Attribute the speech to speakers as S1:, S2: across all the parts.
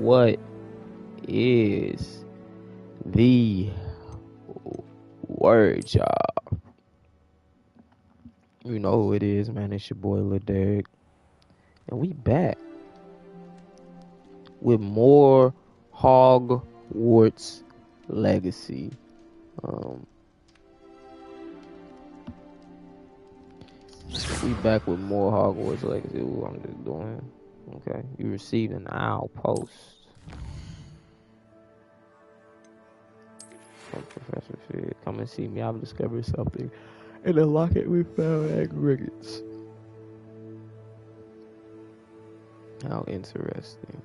S1: what is the word, y'all? You know who it is, man. It's your boy Lil Derek, and we back with more Hogwarts Legacy. We back with more Hogwarts Legacy. Ooh, I'm just doing. Okay, you received an owl post from Professor Fig. Come and see me. I've discovered something in the locket we found at Griggett's. How interesting.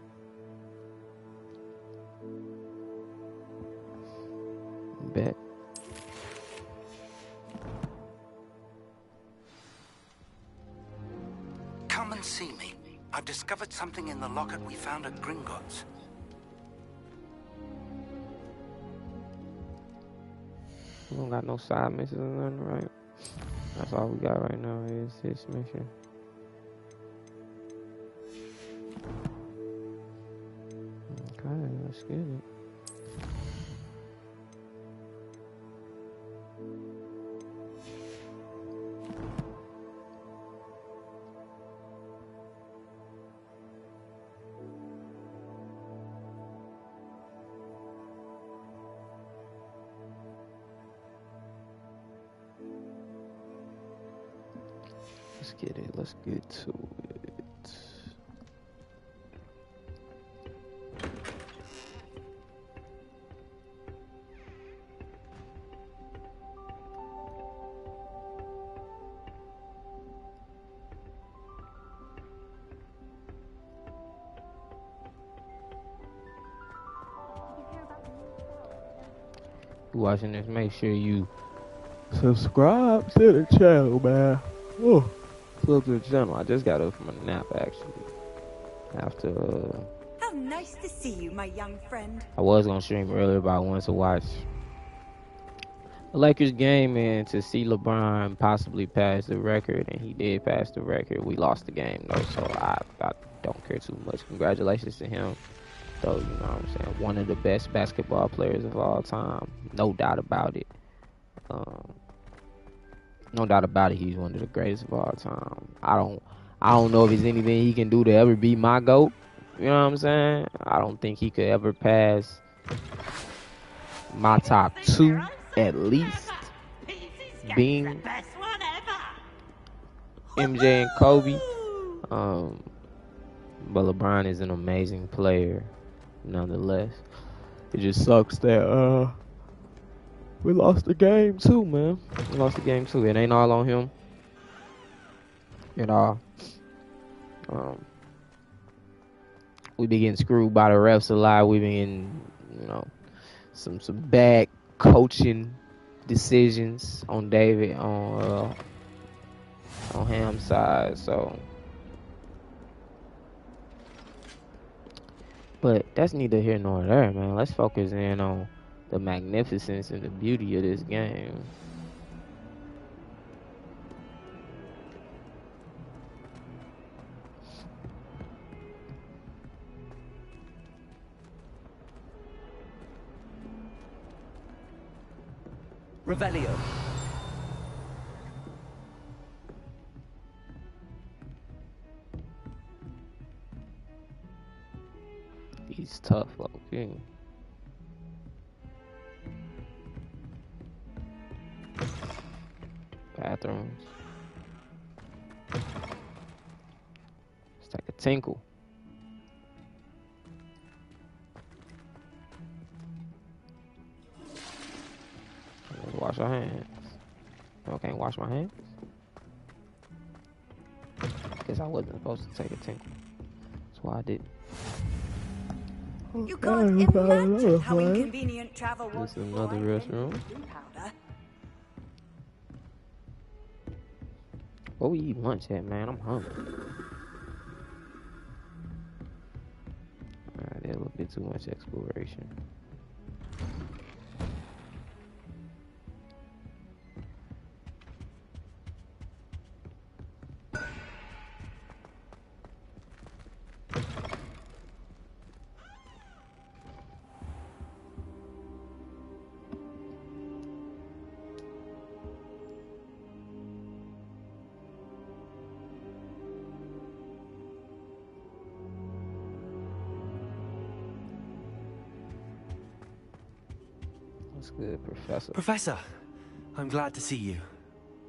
S1: Bet.
S2: Come and see me. I've discovered something in the locket we found at Gringotts.
S1: We don't got no side missions or nothing, right? That's all we got right now is this mission. Okay, let's get it. Let's get it. Let's get to it. You watching this? Make sure you subscribe to the channel, man. Oh. Look to the channel. I just got up from a nap, actually. After,
S3: How nice to see you, my young friend.
S1: I was gonna stream earlier, but I wanted to watch the Lakers game and to see LeBron possibly pass the record, and he did pass the record. We lost the game, though, so I don't care too much. Congratulations to him, though, you know what I'm saying? One of the best basketball players of all time. No doubt about it. No doubt about it, he's one of the greatest of all time. I don't know if there's anything he can do to ever be my GOAT. You know what I'm saying? I don't think he could ever pass my top two, at least, being MJ and Kobe. But LeBron is an amazing player, nonetheless. It just sucks that we lost the game too, man. We lost the game too. It ain't all on him at all. We been getting screwed by the refs a lot. We been getting, you know, some bad coaching decisions on David on Ham's side. So, but that's neither here nor there, man. Let's focus in on the magnificence and the beauty of this game.
S4: Revelio.
S1: He's tough, okay. Bathrooms. It's like a tinkle. Let's wash our hands. I can't wash my hands. Guess I wasn't supposed to take a tinkle. That's why I didn't.
S3: You can't imagine how inconvenient travel was.
S1: This is another restroom. What we eat lunch at, man? I'm hungry. Alright, a little bit too much exploration. What's good, Professor?
S4: Professor, I'm glad to see you.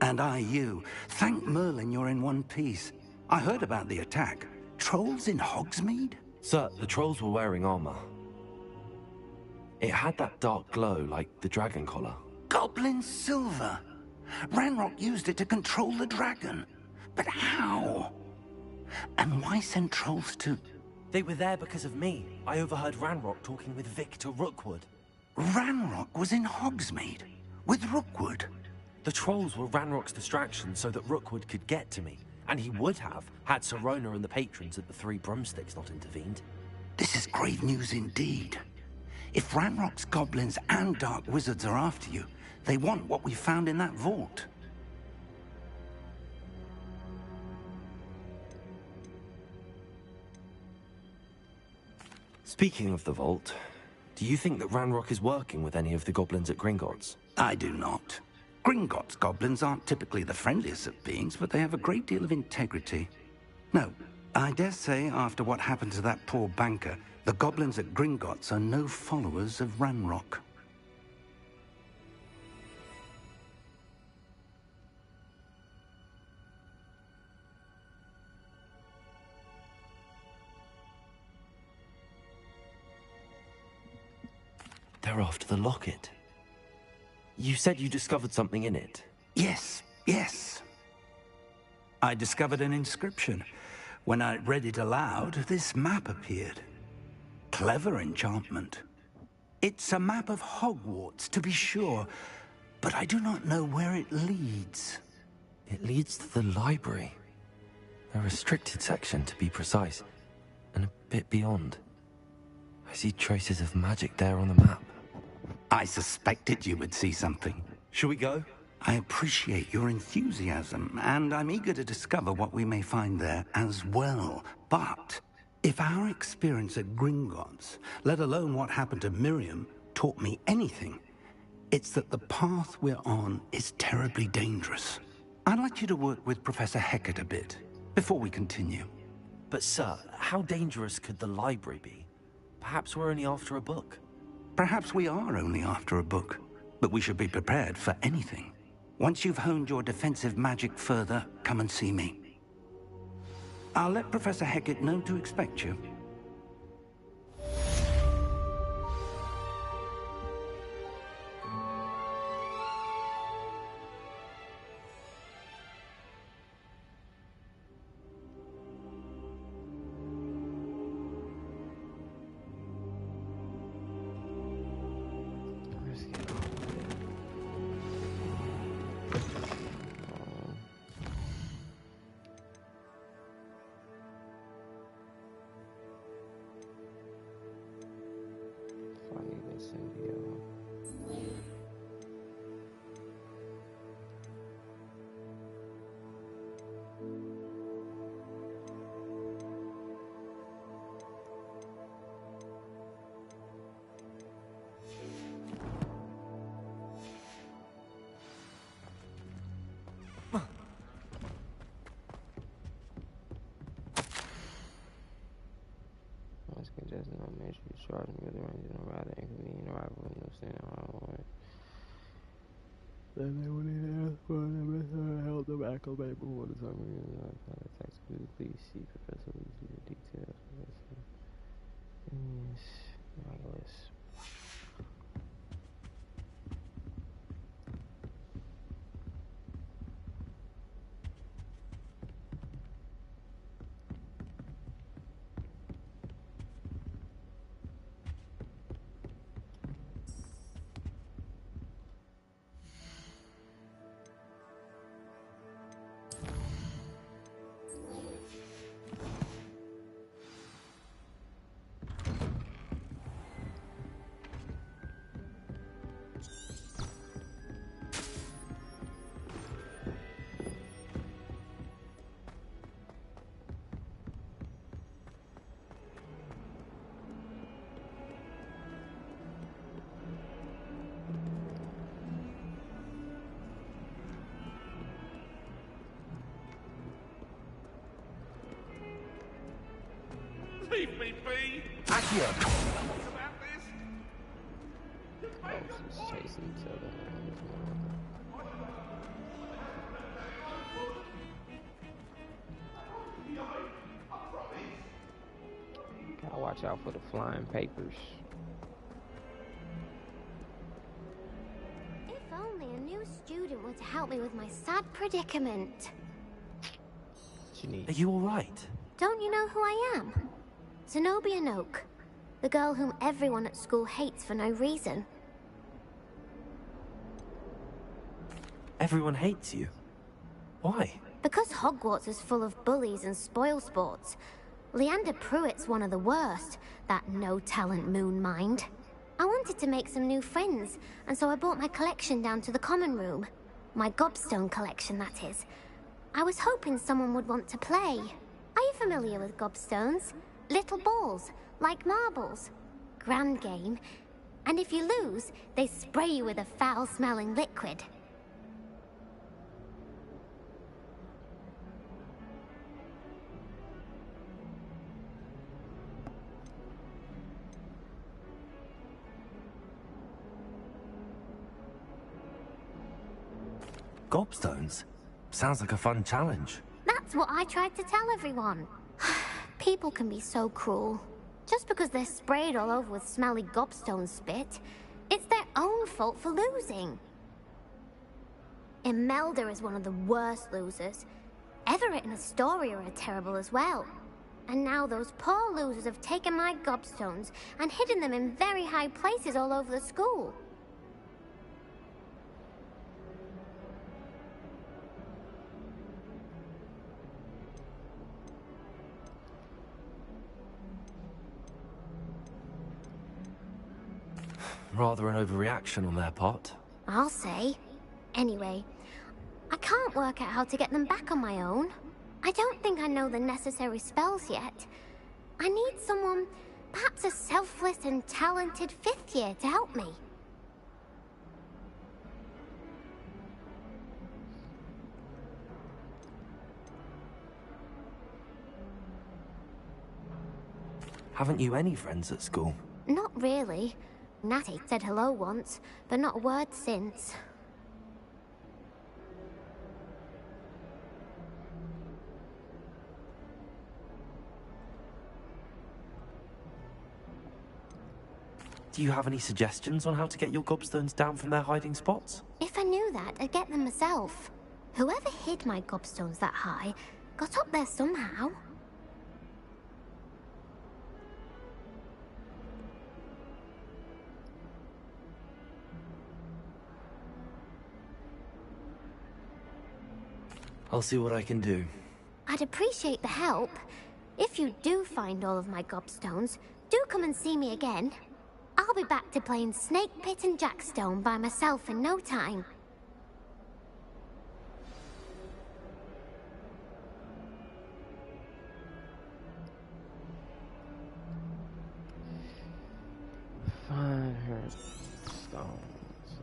S2: And I you. Thank Merlin you're in one piece. I heard about the attack. Trolls in Hogsmeade?
S4: Sir, the trolls were wearing armor. It had that dark glow like the dragon collar.
S2: Goblin silver. Ranrock used it to control the dragon. But how? And why send trolls to...
S4: They were there because of me. I overheard Ranrock talking with Victor Rookwood.
S2: Ranrock was in Hogsmeade with Rookwood.
S4: The trolls were Ranrock's distraction so that Rookwood could get to me. And he would have, had Sirona and the patrons at the Three Broomsticks not intervened.
S2: This is grave news indeed. If Ranrock's goblins and dark wizards are after you, they want what we found in that vault.
S4: Speaking of the vault, do you think that Ranrock is working with any of the goblins at Gringotts?
S2: I do not. Gringotts goblins aren't typically the friendliest of beings, but they have a great deal of integrity. No, I dare say after what happened to that poor banker, the goblins at Gringotts are no followers of Ranrock.
S4: They're after the locket. You said you discovered something in it.
S2: Yes. I discovered an inscription. When I read it aloud, this map appeared. Clever enchantment. It's a map of Hogwarts, to be sure, but I do not know where it leads.
S4: It leads to the library. A restricted section, to be precise, and a bit beyond. I see traces of magic there on the map.
S2: I suspected you would see something.
S4: Shall we go?
S2: I appreciate your enthusiasm, and I'm eager to discover what we may find there as well. But if our experience at Gringotts, let alone what happened to Miriam, taught me anything, it's that the path we're on is terribly dangerous. I'd like you to work with Professor Hecat a bit, before we continue.
S4: But sir, how dangerous could the library be? Perhaps we're only after a book.
S2: Perhaps we are only after a book, but we should be prepared for anything. Once you've honed your defensive magic further, come and see me. I'll let Professor Hecat know to expect you.
S1: Just no make sure you charge me with the range and a rather inconvenient arrival with no standing on it. Then they would ask for the held the back of paper for the summary of the text. Please see Professor Lee's details. Yes, marvelous.
S5: Leave me be!
S4: Accio!
S5: What's about this?
S1: chasing each other. Gotta watch out for the flying papers.
S5: If only a new student were to help me with my sad predicament.
S1: What you need?
S4: Are you alright?
S5: Don't you know who I am? Zenobia Noak, the girl whom everyone at school hates for no reason.
S4: Everyone hates you. Why?
S5: Because Hogwarts is full of bullies and spoilsports. Leander Pruitt's one of the worst, that no-talent moon mind. I wanted to make some new friends, and so I brought my collection down to the common room. My gobstone collection, that is. I was hoping someone would want to play. Are you familiar with gobstones? Little balls, like marbles. Grand game. And if you lose, they spray you with a foul-smelling liquid.
S4: Gobstones? Sounds like a fun challenge.
S5: That's what I tried to tell everyone. People can be so cruel. Just because they're sprayed all over with smelly gobstone spit, it's their own fault for losing. Imelda is one of the worst losers. Everett and Astoria are terrible as well. And now those poor losers have taken my gobstones and hidden them in very high places all over the school.
S4: Rather an overreaction on their part.
S5: I'll say. Anyway, I can't work out how to get them back on my own. I don't think I know the necessary spells yet. I need someone, perhaps a selfless and talented fifth year to help me.
S4: Haven't you any friends at school?
S5: Not really. Natty said hello once, but not a word since.
S4: Do you have any suggestions on how to get your gobstones down from their hiding spots?
S5: If I knew that, I'd get them myself. Whoever hid my gobstones that high got up there somehow.
S4: I'll see what I can do.
S5: I'd appreciate the help. If you do find all of my gobstones, do come and see me again. I'll be back to playing Snake Pit and Jackstone by myself in no time.
S1: Find her stones.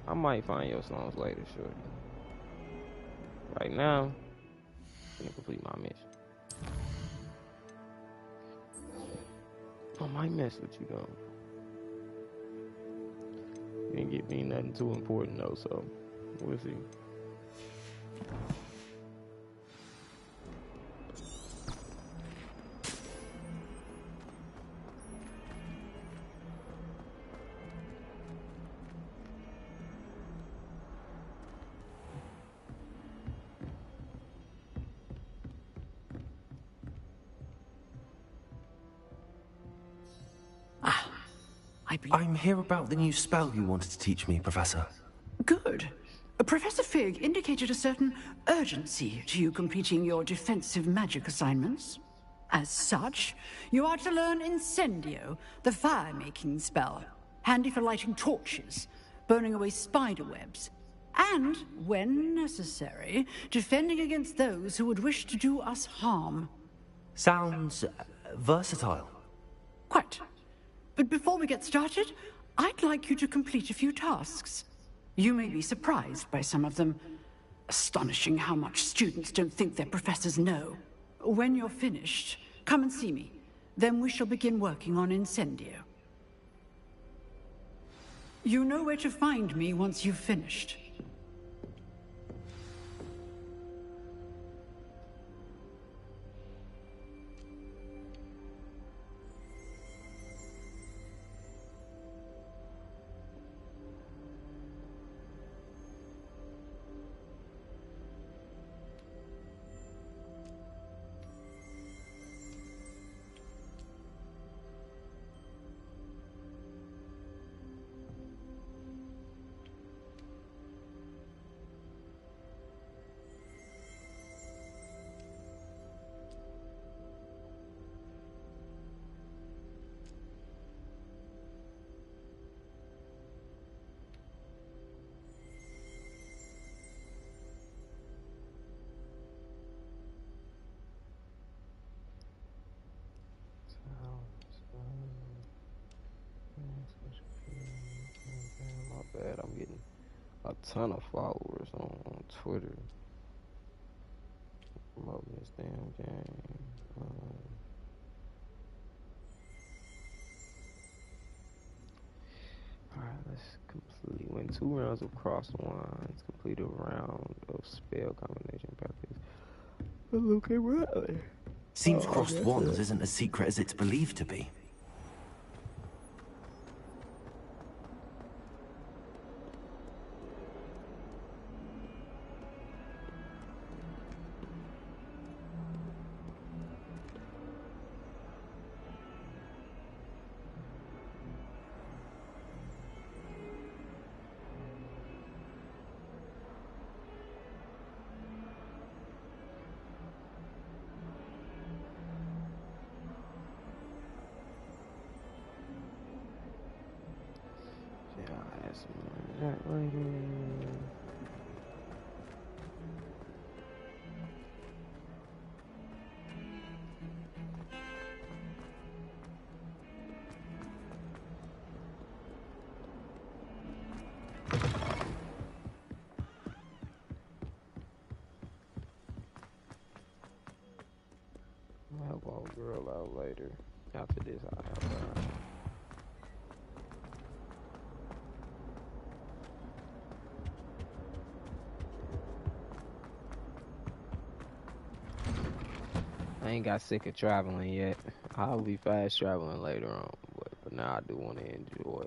S1: I might find your stones later, shorty. Right now, I'm gonna complete my mission. I might mess with you though. You didn't get me nothing too important though, so we'll see.
S4: I'm here about the new spell you wanted to teach me, Professor.
S6: Good. Professor Fig indicated a certain urgency to you completing your defensive magic assignments. As such, you are to learn Incendio, the fire-making spell, handy for lighting torches, burning away spider webs, and, when necessary, defending against those who would wish to do us harm.
S4: Sounds versatile.
S6: Quite. But before we get started, I'd like you to complete a few tasks. You may be surprised by some of them. Astonishing how much students don't think their professors know. When you're finished, come and see me. Then we shall begin working on Incendio. You know where to find me once you've finished.
S1: My bad, I'm getting a ton of followers on Twitter. Promoting this damn game. Alright, let's completely win 2 rounds of cross wands. Complete a round of spell combination practice. Okay, right.
S4: Seems crossed wands isn't as secret as it's believed to be.
S1: I'll help old girl out later. After this, I'll help her out. I ain't got sick of traveling yet. I'll be fast traveling later on, but for now I do want to enjoy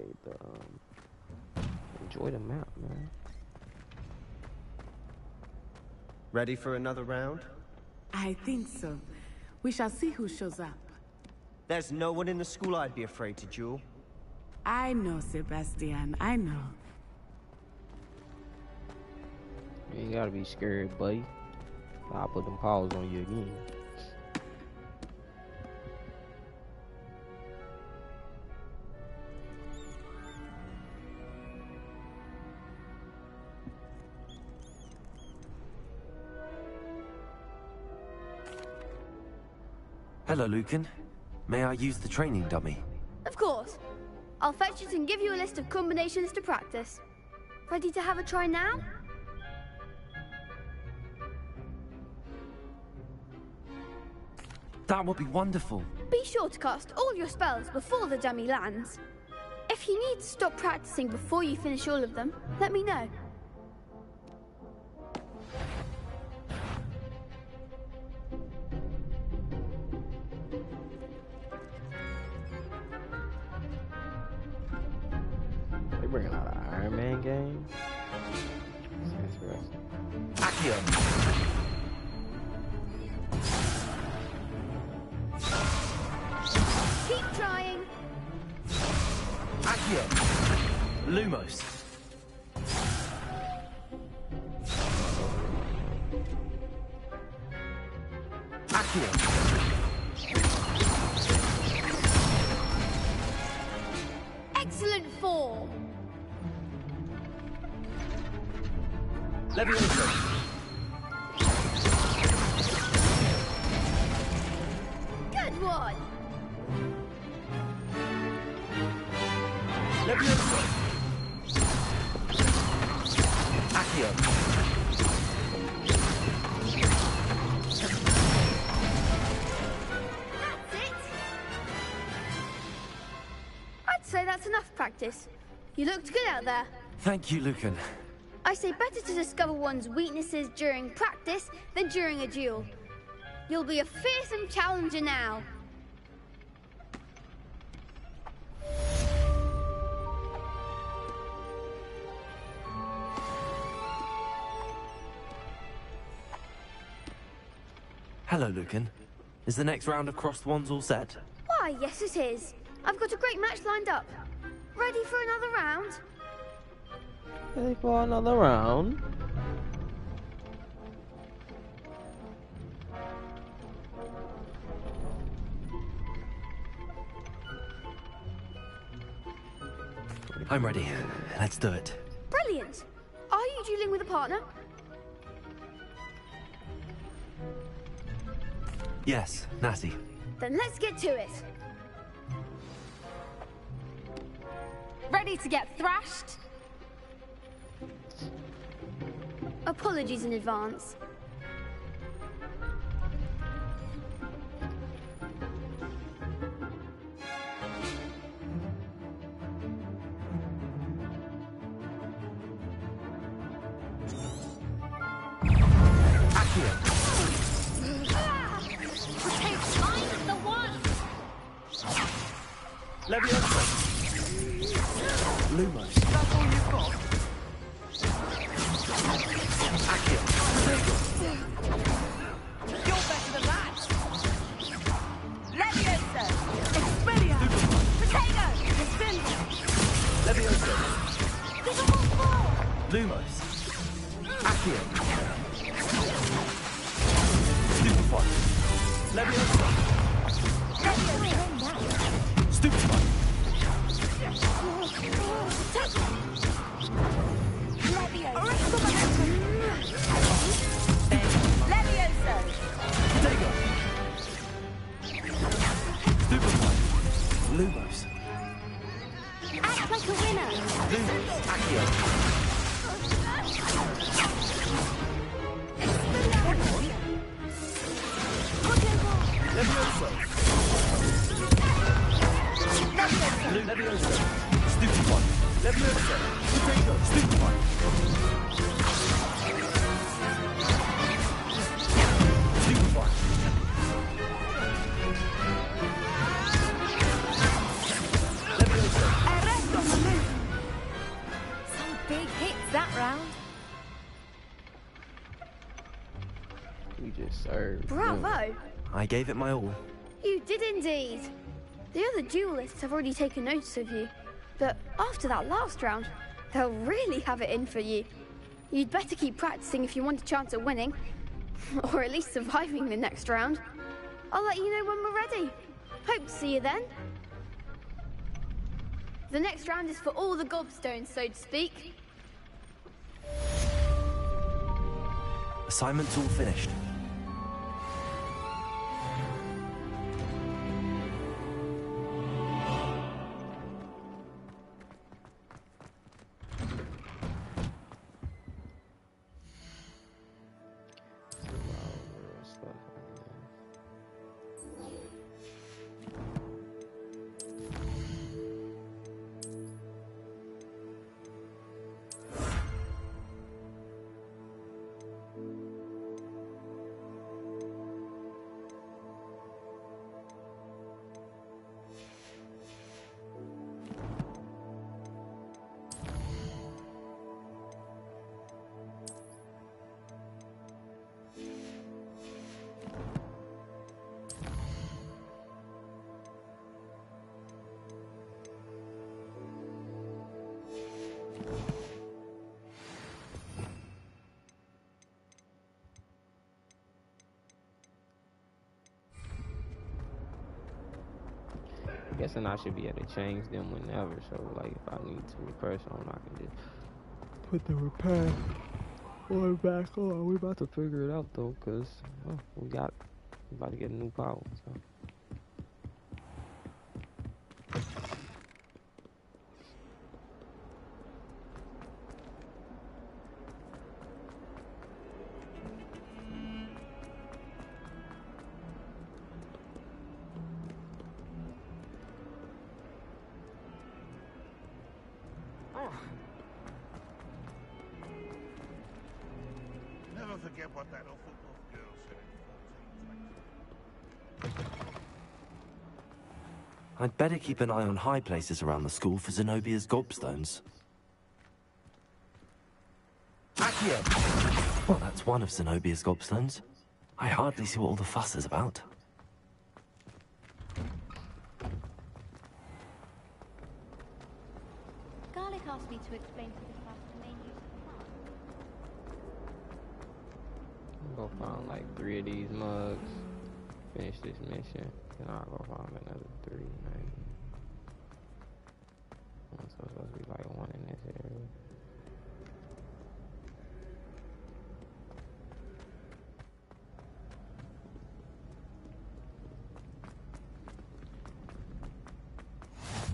S1: the map, man.
S7: Ready for another round?
S8: I think so. We shall see who shows up.
S7: There's no one in the school I'd be afraid to duel.
S8: I know, Sebastian, I know.
S1: You ain't gotta be scared, buddy. I'll put them paws on you again.
S4: Hello, Lucan. May I use the training dummy?
S9: Of course. I'll fetch it and give you a list of combinations to practice. Ready to have a try now?
S4: That would be wonderful.
S9: Be sure to cast all your spells before the dummy lands. If you need to stop practicing before you finish all of them, let me know.
S1: They bringing out an Iron Man game? That's interesting.
S4: Accio!
S9: Keep trying.
S4: Accio! Lumos! Accio!
S9: Excellent form.
S7: Leviosa!
S9: Good one.
S7: Leviosa!
S4: Accio!
S9: That's it. I'd say that's enough practice. You looked good out there.
S4: Thank you, Lucan.
S9: I say better to discover one's weaknesses during practice than during a duel. You'll be a fearsome challenger now.
S4: Hello, Lucan. Is the next round of Crossed Wands all set?
S9: Why, yes it is. I've got a great match lined up. Ready for another round?
S1: Ready for another round?
S4: I'm ready. Let's do it.
S9: Brilliant. Are you dueling with a partner?
S4: Yes, Natty.
S9: Then let's get to it.
S10: Ready to get thrashed?
S9: Apologies in advance.
S4: Leviosa! Lumos!
S6: That's all you've got?
S4: Accio!
S10: You're better than that! Leviosa!
S6: Expelliarmus!
S10: Potato!
S6: Incendio!
S4: Leviosa!
S10: Give them all four!
S4: Lumos! Accio! Stupefy! Leviosa! Stupefy!
S10: Leviosa!
S4: Potato! Stupefy! Lumos!
S5: Act like a winner.
S4: Lumos! Accio! Leviosa! Leviosa! Stupefy! Leviosa! Potato! Stupefy! Stupefy! Leviosa!
S10: Some big hits that round.
S1: We just served.
S9: Bravo!
S4: I gave it my all.
S9: You did indeed. The other duelists have already taken notice of you, but after that last round, they'll really have it in for you. You'd better keep practicing if you want a chance at winning, or at least surviving the next round. I'll let you know when we're ready. Hope to see you then. The next round is for all the gobstones, so to speak.
S4: Assignment's all finished.
S1: Guessing I should be able to change them whenever, so like if I need to repair something, I can just put the repair order back on. We about to figure it out though, cause we about to get a new power. So.
S11: forget what that awful girl said in 1420.
S4: I'd better keep an eye on high places around the school for Zenobia's gobstones. Accio! Well, that's one of Zenobia's gobstones. I hardly see what all the fuss is about.
S5: Garlic asked me to explain to the class the main use of the plant.
S1: Go find like 3 of these mugs. Finish this mission. Then I'll go find another 3, maybe. So it's supposed to be like 1 in this area.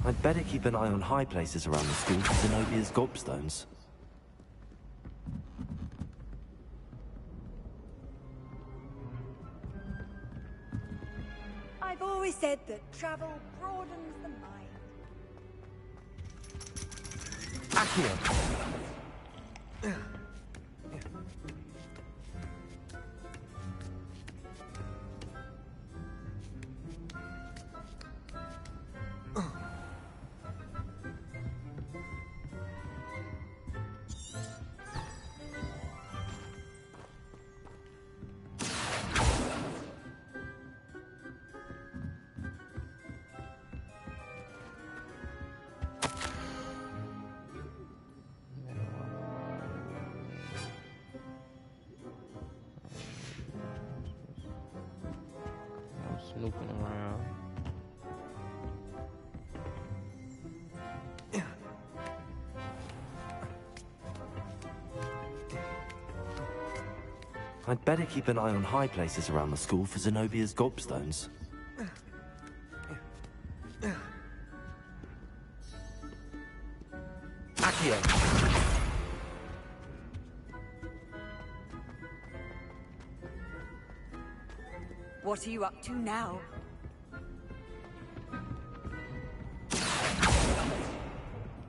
S4: I'd better keep an eye on high places around the school for Zenobia's gobstones.
S3: I've always said that travel broadens the mind.
S4: Accio!
S1: Snooping around.
S4: I'd better keep an eye on high places around the school for Zenobia's gobstones. Accio!
S3: What are you up to now?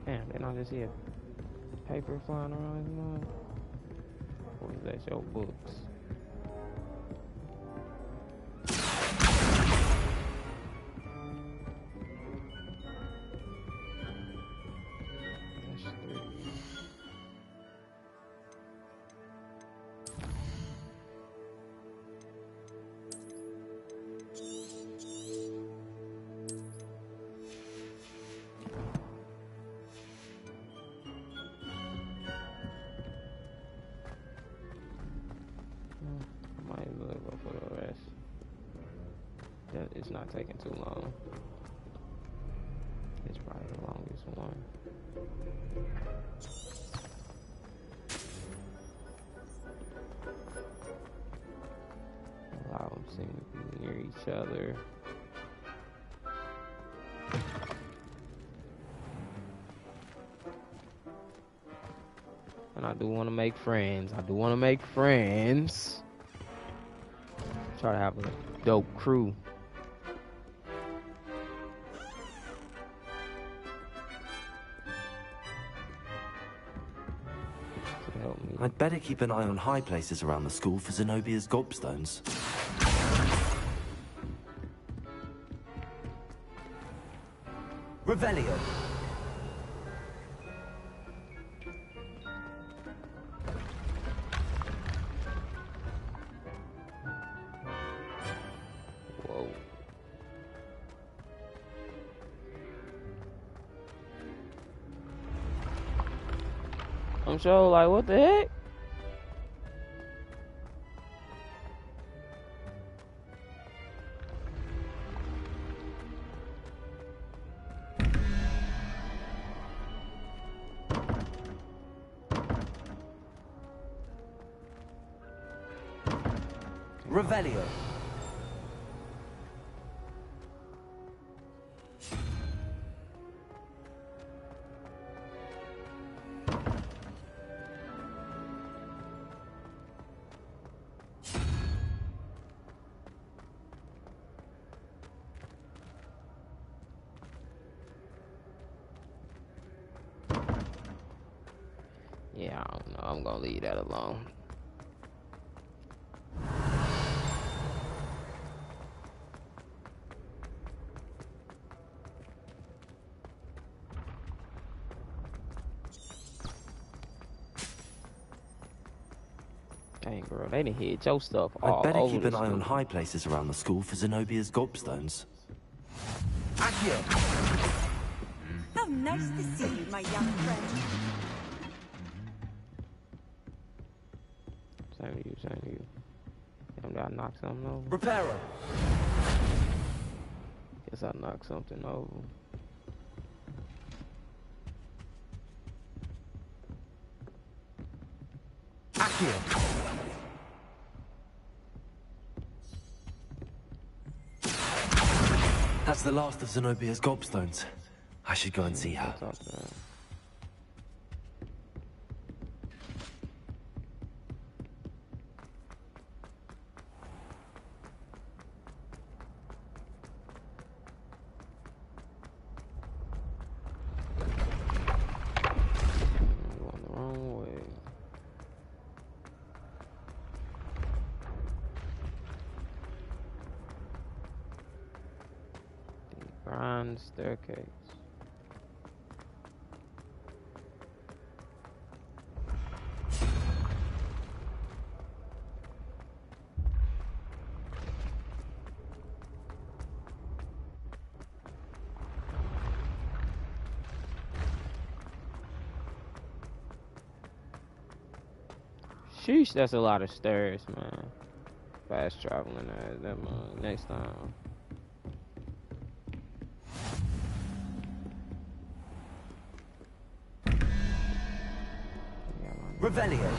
S1: Damn, didn't I just hear paper flying around his mouth? Or was that your books? That's 3. Might as well go for the rest. It's not taking too long. It's probably the longest one. A lot of them seem to be near each other. And I do want to make friends. Try to have a dope crew. To help me.
S4: I'd better keep an eye on high places around the school for Zenobia's gobstones.
S7: Revelio.
S1: Whoa. I'm sure, like, what the heck?
S7: Revelio.
S1: Yeah, I don't know. I'm gonna leave that alone. Man, girl, they done hid your stuff all
S4: I'd better
S1: over
S4: keep
S1: the
S4: an eye on
S1: school.
S4: high places around the school for Zenobia's gobstones. Accio!
S3: How nice to see you, my young friend.
S1: Same to you, same to you. Damn, did I knock something over?
S4: Reparo!
S1: Guess I knocked something over.
S4: Accio! That's the last of Zenobia's gobstones. I should go and see her.
S1: Talk to her. Going the wrong way. The grand staircase. Sheesh, that's a lot of stairs, man. Fast traveling that next time.
S7: Revelio.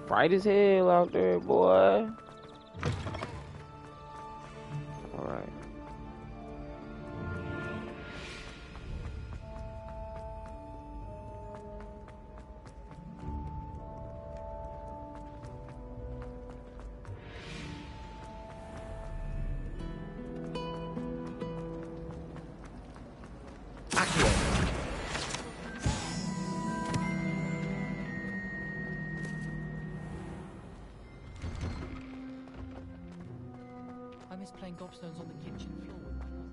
S1: Bright as hell out there, boy. Alright.
S11: I miss playing gobstones on the kitchen floor with my mum.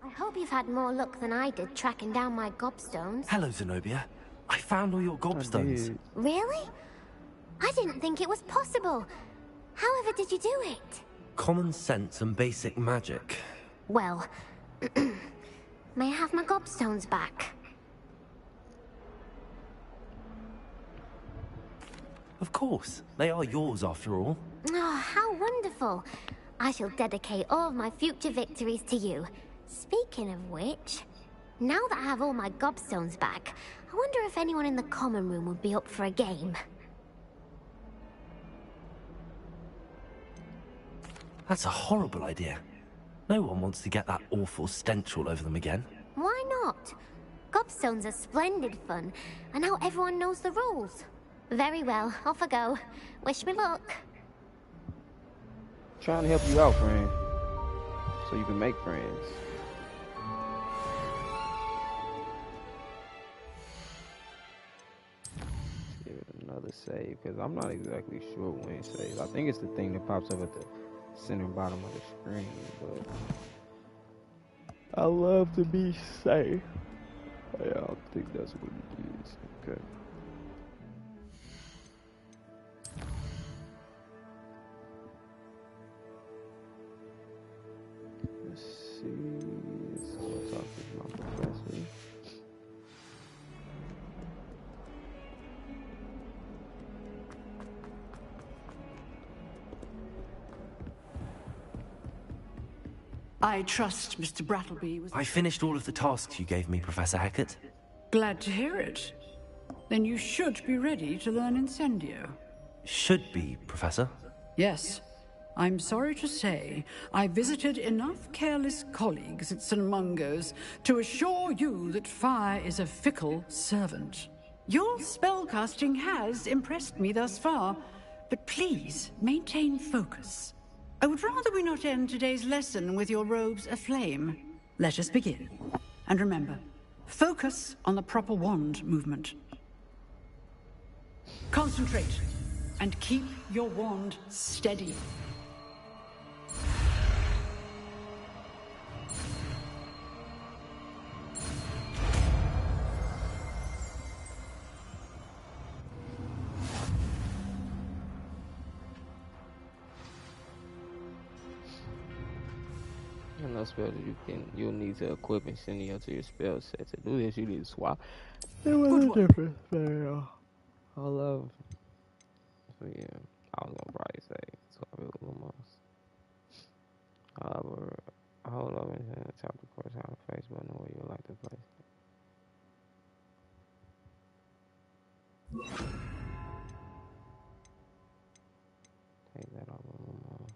S5: I hope you've had more luck than I did tracking down my gobstones.
S4: Hello, Zenobia. I found all your gobstones.
S5: Really? I didn't think it was possible. However did you do it?
S4: Common sense and basic magic.
S5: Well, may I have my gobstones back?
S4: Of course. They are yours after all.
S5: Oh, how wonderful. I shall dedicate all of my future victories to you. Speaking of which, now that I have all my gobstones back, I wonder if anyone in the common room would be up for a game.
S4: That's a horrible idea. No one wants to get that awful stench all over them again.
S5: Why not? Gobstones are splendid fun, and now everyone knows the rules. Very well, off I go. Wish me luck.
S1: Trying to help you out, friend. So you can make friends. Give it another save, because I'm not exactly sure when it saves. I think it's the thing that pops up at the center bottom of the screen, but I love to be safe. Yeah, I think that's what it is. Okay. Let's see. Let's go talk to my professor.
S6: I trust Mr. Brattleby was...
S4: I finished all of the tasks you gave me, Professor Hackett.
S6: Glad to hear it. Then you should be ready to learn Incendio.
S4: Should be, Professor.
S6: Yes. I'm sorry to say, I visited enough careless colleagues at St. Mungo's to assure you that fire is a fickle servant. Your spellcasting has impressed me thus far, but please maintain focus. I would rather we not end today's lesson with your robes aflame. Let us begin. And remember, focus on the proper wand movement. Concentrate, and keep your wand steady.
S1: And no spell that you'll need to equip and send it to your spell set. To do this, you need to swap. It was a different spell. Hold up. So yeah, I was gonna probably say swap it with Lumos. However, hold up and tap the corresponding face button where you would like to place it. Take that off of Lumos.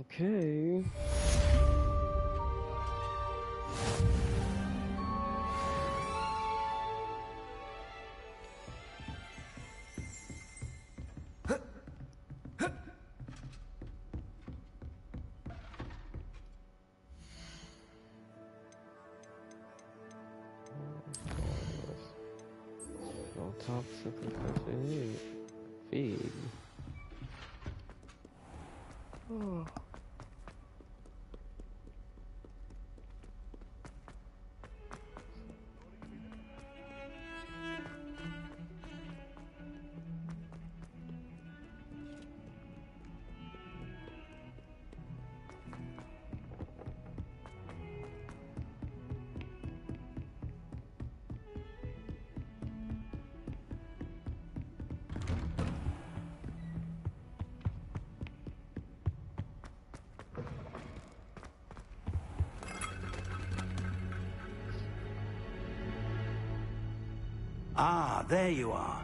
S1: Okay. Don't talk to the Fig. Oh.
S2: Ah, there you are.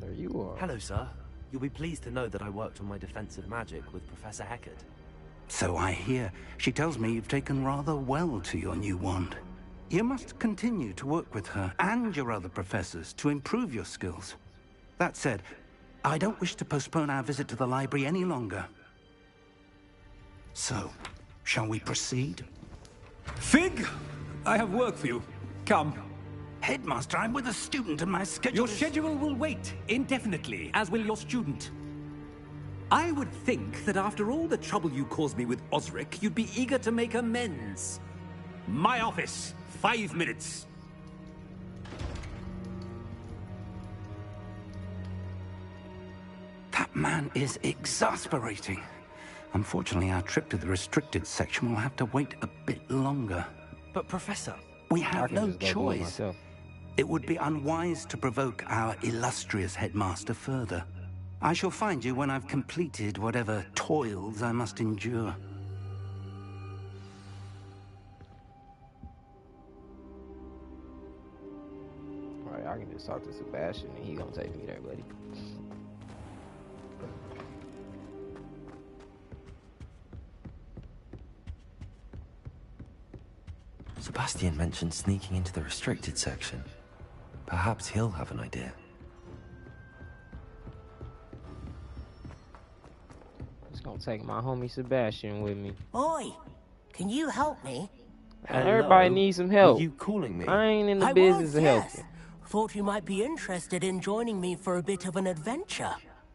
S1: There you are.
S4: Hello, sir. You'll be pleased to know that I worked on my defensive magic with Professor Heckard.
S2: So I hear. She tells me you've taken rather well to your new wand. You must continue to work with her and your other professors to improve your skills. That said, I don't wish to postpone our visit to the library any longer. So, shall we proceed?
S12: Fig, I have work for you. Come.
S2: Headmaster, I'm with a student and my schedule
S12: Your schedule will wait indefinitely, as will your student. I would think that after all the trouble you caused me with Osric, you'd be eager to make amends. My office, 5 minutes.
S2: That man is exasperating. Unfortunately, our trip to the restricted section will have to wait a bit longer.
S4: But, Professor...
S2: We have no choice. It would be unwise to provoke our illustrious headmaster further. I shall find you when I've completed whatever toils I must endure.
S1: Alright, I can just talk to Sebastian and he gonna take me there, buddy.
S4: Sebastian mentioned sneaking into the restricted section. Perhaps he'll have an idea.
S1: Just gonna take my homie Sebastian with me.
S13: Oi, can you help me?
S1: Everybody needs some help.
S4: Are you calling me?
S1: I ain't in the business of helping.
S13: Thought you might be interested in joining me for a bit of an adventure.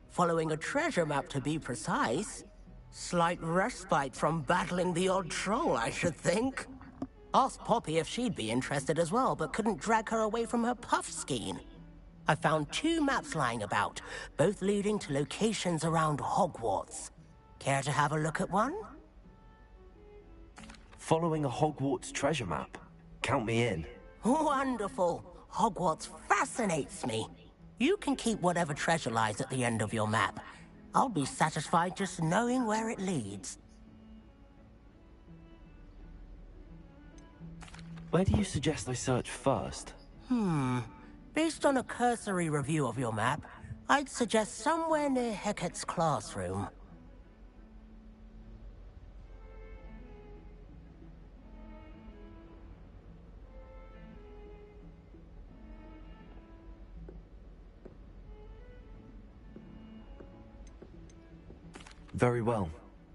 S13: Following a treasure map, to be precise. Slight respite from battling the odd troll, I should think. Asked Poppy if she'd be interested as well, but couldn't drag her away from her puff skein. I found 2 maps lying about, both leading to locations around Hogwarts. Care to have a look at one?
S4: Following a Hogwarts treasure map. Count me in.
S13: Wonderful. Hogwarts fascinates me. You can keep whatever treasure lies at the end of your map. I'll be satisfied just knowing where it leads.
S4: Where do you suggest I search first?
S13: Based on a cursory review of your map, I'd suggest somewhere near Hecat's classroom.
S4: Very well.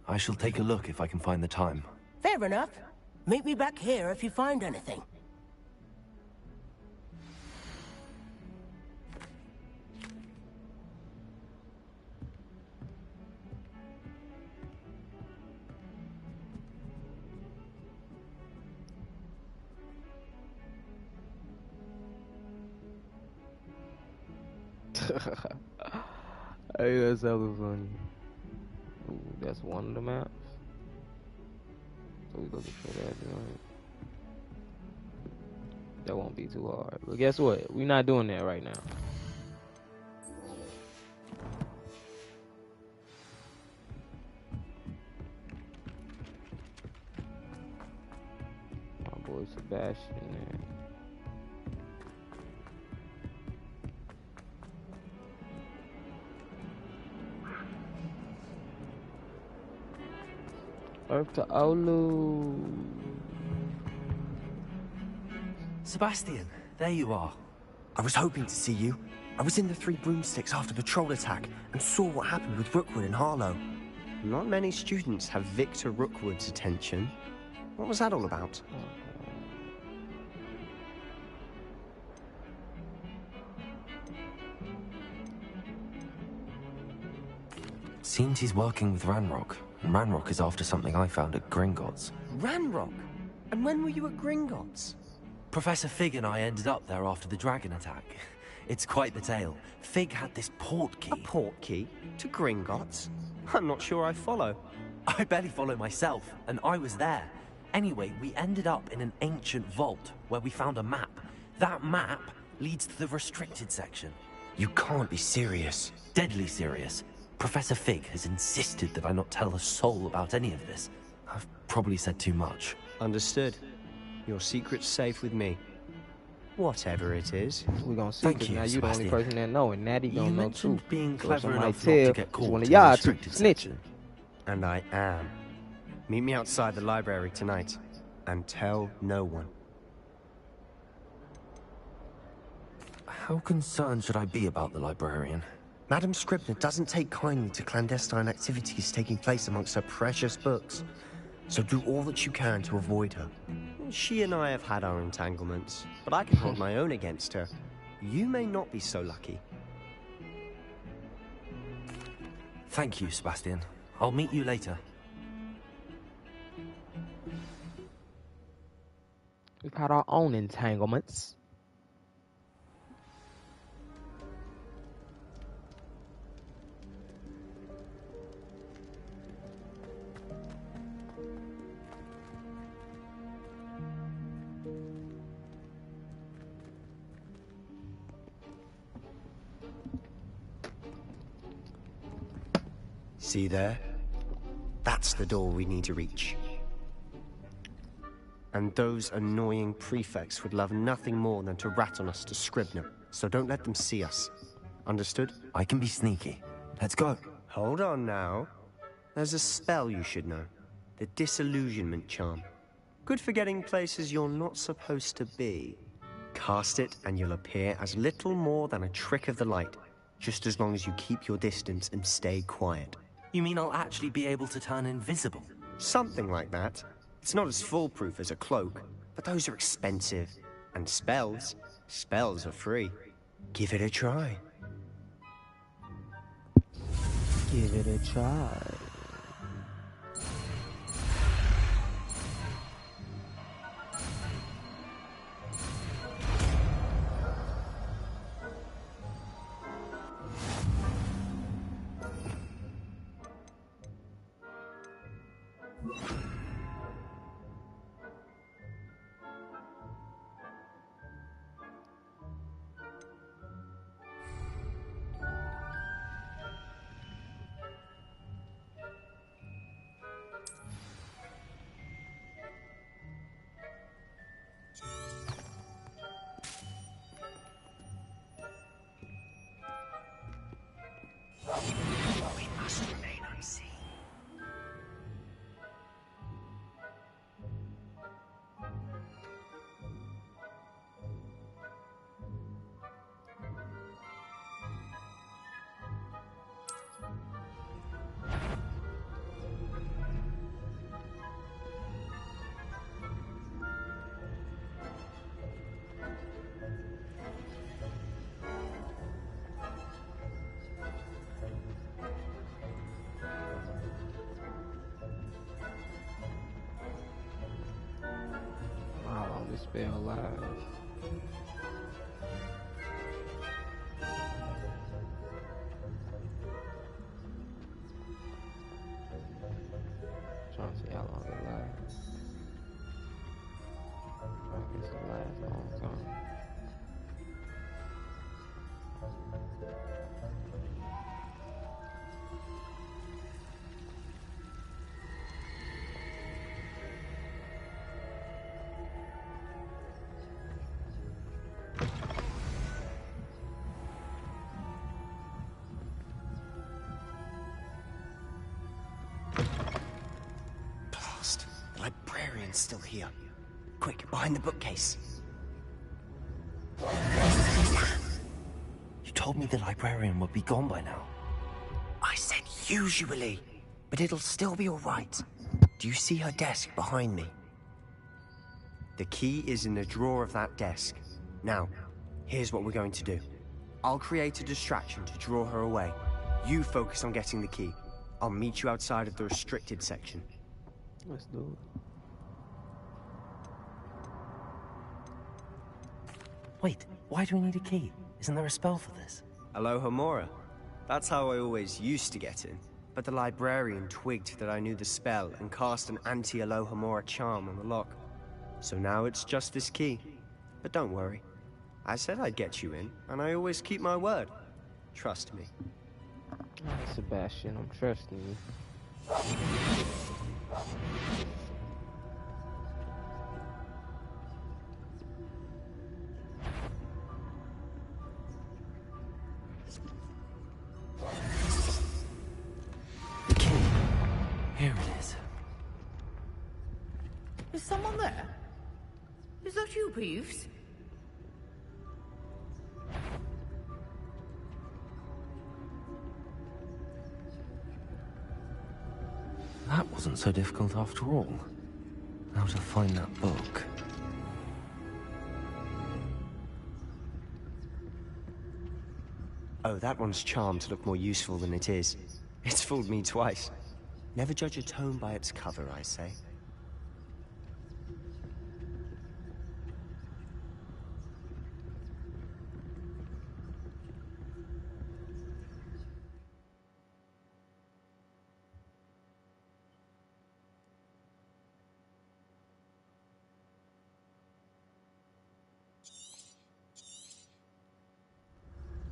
S4: I shall take a look if I can find the time.
S13: Fair enough. Meet me back here if you find anything.
S1: Hey, that's hella funny. Ooh, that's one of the maps. So we looking for that joint. That won't be too hard. But guess what? We're not doing that right now. My boy Sebastian there. Earth to Olu.
S14: Sebastian, there you are. I was hoping to see you. I was in the Three Broomsticks after the troll attack and saw what happened with Rookwood and Harlow.
S7: Not many students have Victor Rookwood's attention. What was that all about?
S4: Seems he's working with Ranrock, and Ranrock is after something I found at Gringotts.
S7: Ranrock? And when were you at Gringotts?
S14: Professor Fig and I ended up there after the dragon attack. It's quite the tale. Fig had this port key.
S7: A port key? To Gringotts? I'm not sure I follow.
S14: I barely follow myself, and I was there. Anyway, we ended up in an ancient vault where we found a map. That map leads to the restricted section. You can't be serious.
S4: Deadly serious. Professor Fig has insisted that I not tell a soul about any of this. I've probably said too much.
S7: Understood. Your secret's safe with me. Whatever it is.
S1: We're gonna see.
S4: Thank you,
S1: now you're the only
S4: Sebastian.
S1: person that know, and Natty gonna know too.
S14: Being
S1: So
S14: clever
S1: somebody
S14: enough
S1: tell,
S14: not to get
S1: it's
S14: caught
S1: one of
S14: in
S1: y'all
S14: the
S1: two
S14: restricted
S1: snitching.
S14: section.
S7: And I am. Meet me outside the library tonight. And tell no one.
S4: How concerned should I be about the librarian?
S14: Madam Scribner doesn't take kindly to clandestine activities taking place amongst her precious books. So do all that you can to avoid her.
S7: She and I have had our entanglements, but I can hold my own against her. You may not be so lucky.
S4: Thank you, Sebastian. I'll meet you later.
S1: We've had our own entanglements.
S7: See there? That's the door we need to reach. And those annoying prefects would love nothing more than to rat on us to Scribner, so don't let them see us. Understood?
S4: I can be sneaky. Let's go.
S7: Hold on now. There's a spell you should know. The Disillusionment Charm. Good for getting places you're not supposed to be. Cast it and you'll appear as little more than a trick of the light, just as long as you keep your distance and stay quiet.
S14: You mean I'll actually be able to turn invisible?
S7: Something like that. It's not as foolproof as a cloak, but those are expensive. And spells are free. Give it a try.
S1: Give it a try. the spell live. Trying to see how long it lasts. I guess it lasts a long time.
S7: Blast! The librarian's still here. Quick, behind the bookcase.
S14: You told me the librarian would be gone by now.
S7: I said usually, but it'll still be all right. Do you see her desk behind me? The key is in the drawer of that desk. Now, here's what we're going to do. I'll create a distraction to draw her away. You focus on getting the key. I'll meet you outside of the restricted section.
S1: Let's do it.
S14: Wait, why do we need a key? Isn't there a spell for this?
S7: Alohomora. That's how I always used to get in. But the librarian twigged that I knew the spell and cast an anti-Alohomora charm on the lock. So now it's just this key. But don't worry. I said I'd get you in, and I always keep my word. Trust me.
S1: Alright, Sebastian, I'm trusting you.
S14: The key. Here it is.
S8: Is someone there? Is that you, Peeves?
S14: That wasn't so difficult after all. How to find that book.
S7: Oh, that one's charmed to look more useful than it is. It's fooled me twice. Never judge a tome by its cover, I say.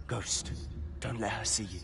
S7: Ghost, don't let her see you.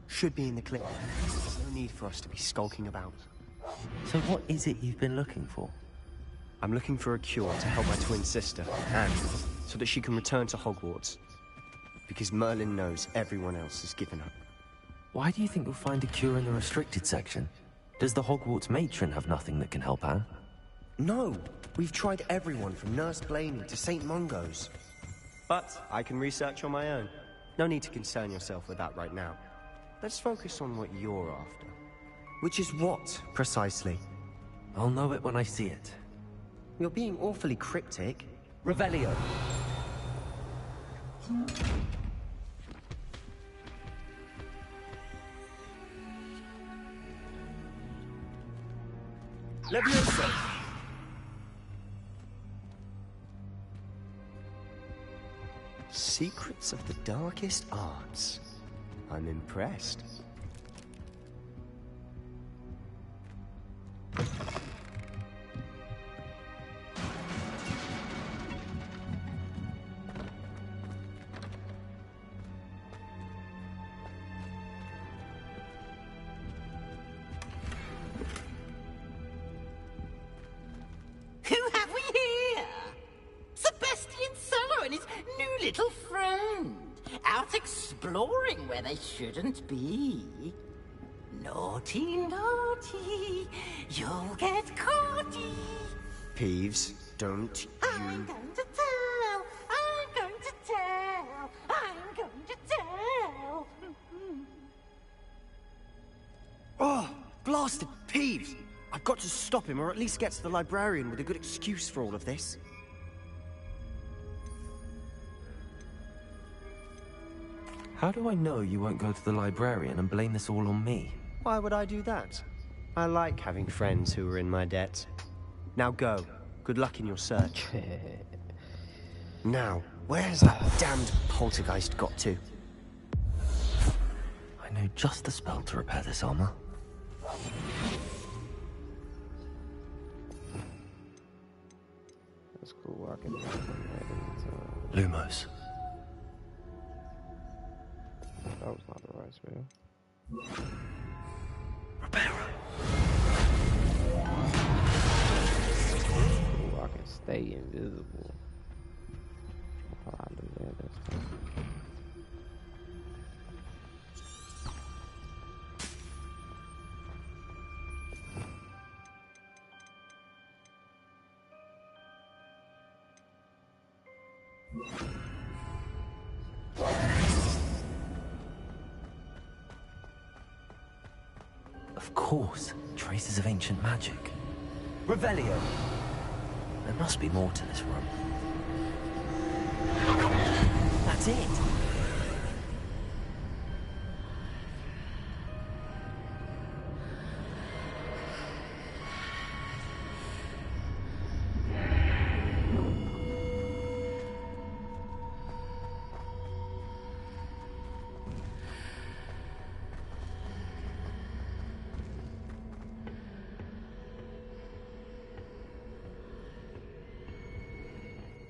S7: Should be in the clip. There's no need for us to be skulking about.
S14: So what is it you've been looking for?
S7: I'm looking for a cure to help my twin sister, Anne, so that she can return to Hogwarts. Because Merlin knows everyone else has given up.
S14: Why do you think you'll find a cure in the restricted section? Does the Hogwarts matron have nothing that can help Anne?
S7: No! We've tried everyone from Nurse Blaney to St. Mungo's. But I can research on my own. No need to concern yourself with that right now. Let's focus on what you're after. Which is what, precisely?
S14: I'll know it when I see it.
S7: You're being awfully cryptic.
S14: Revelio.
S7: Levioso! Secrets of the darkest arts. I'm impressed.
S13: exploring where they shouldn't be. Naughty, naughty, you'll get caughty.
S7: Peeves, don't
S13: I'm going to tell, I'm going to tell, I'm going to tell.
S7: Oh, blasted Peeves! I've got to stop him, or at least get to the librarian with a good excuse for all of this.
S4: How do I know you won't go to the librarian and blame this all on me?
S7: Why would I do that? I like having friends who are in my debt. Now go. Good luck in your search. Now, where's that damned poltergeist got to?
S4: I know just the spell to repair this armor.
S1: That's cool. I can
S4: Lumos.
S1: That was not the right spell.
S4: Reparo.
S1: Ooh, I can stay invisible. Oh, I knew that this time.
S4: Of course, traces of ancient magic.
S14: Revelio.
S4: There must be more to this room.
S14: That's it.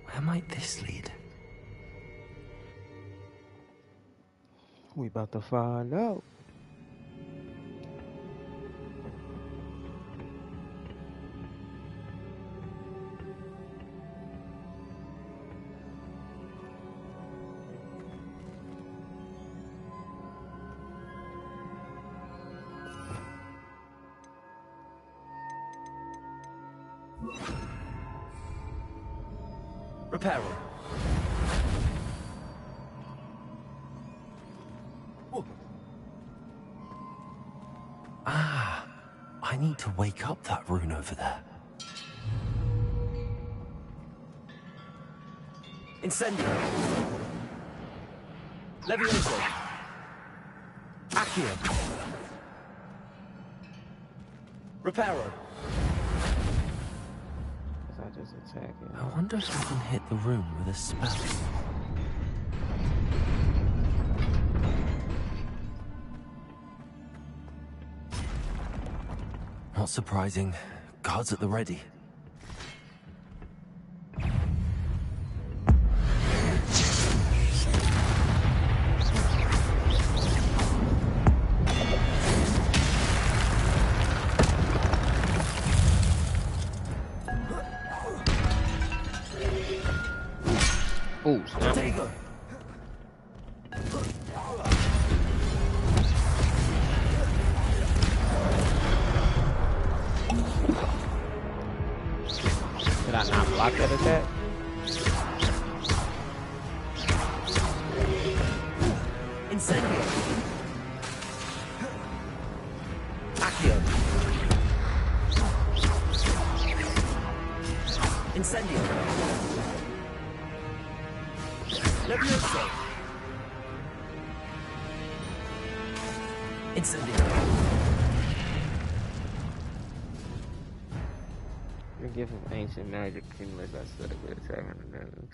S4: Where might this lead?
S1: We about to find out.
S14: Reparo.
S4: Ah, I need to wake up that rune over there.
S14: Incendio. Levioso. Accio. Reparo.
S1: I just attack it.
S4: I wonder if I can hit the rune with a spell. Not surprising. Guards at the ready.
S1: Oh, snap.
S14: There you go.
S1: Did I not block that attack?
S14: Incendio. Accio. Incendio. Levioso. Incendio.
S1: The gift of ancient magic accumulates that set of attack and then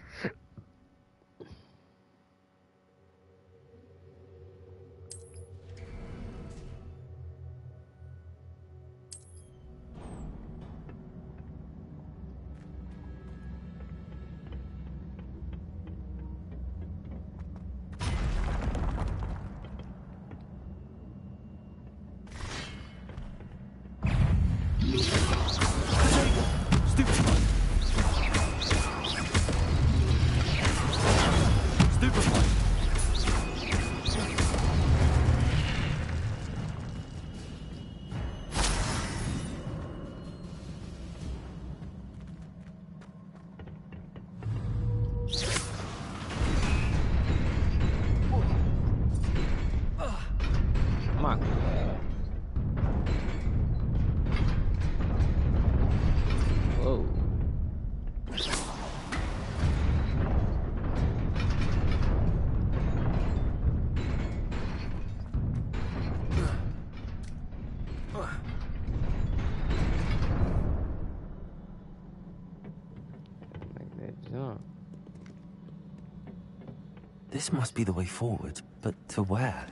S4: This must be the way forward, but to where?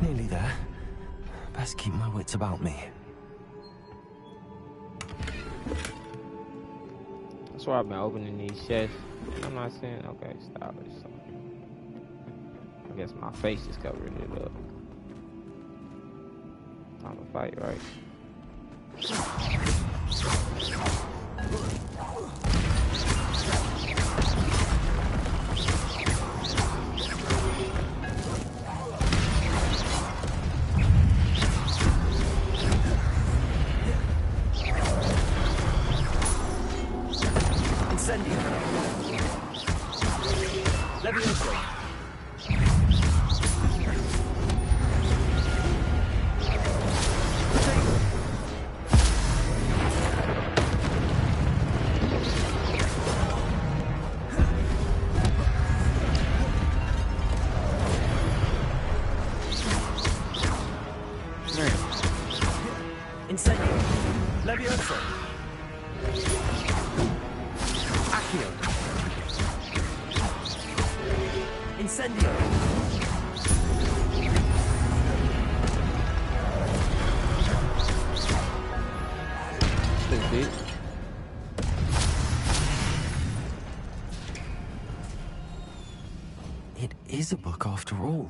S4: Nearly there. Best keep my wits about me.
S1: That's why I've been opening these chests. I'm not saying, okay, stylish. So I guess my face is covering it up. Time to fight, right?
S4: It is a book after all.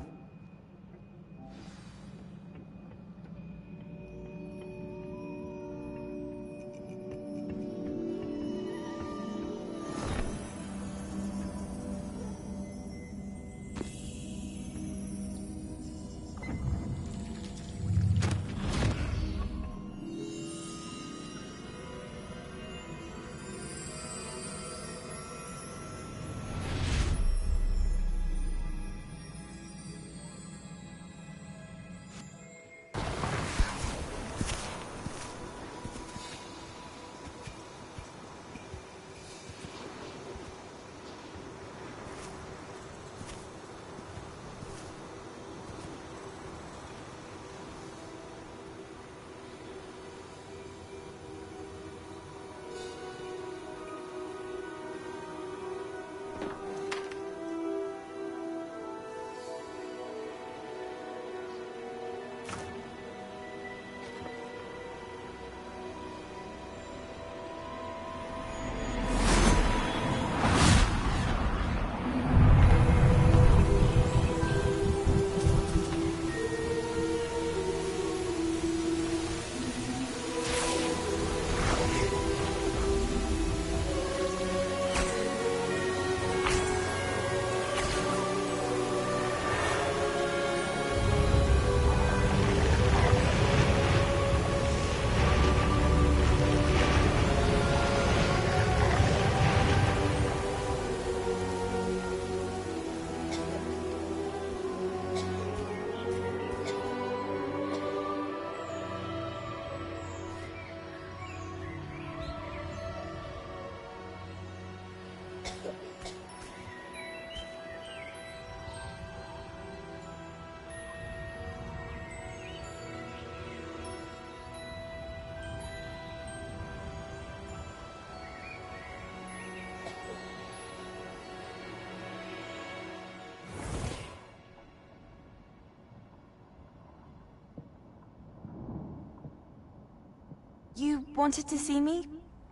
S10: You wanted to see me?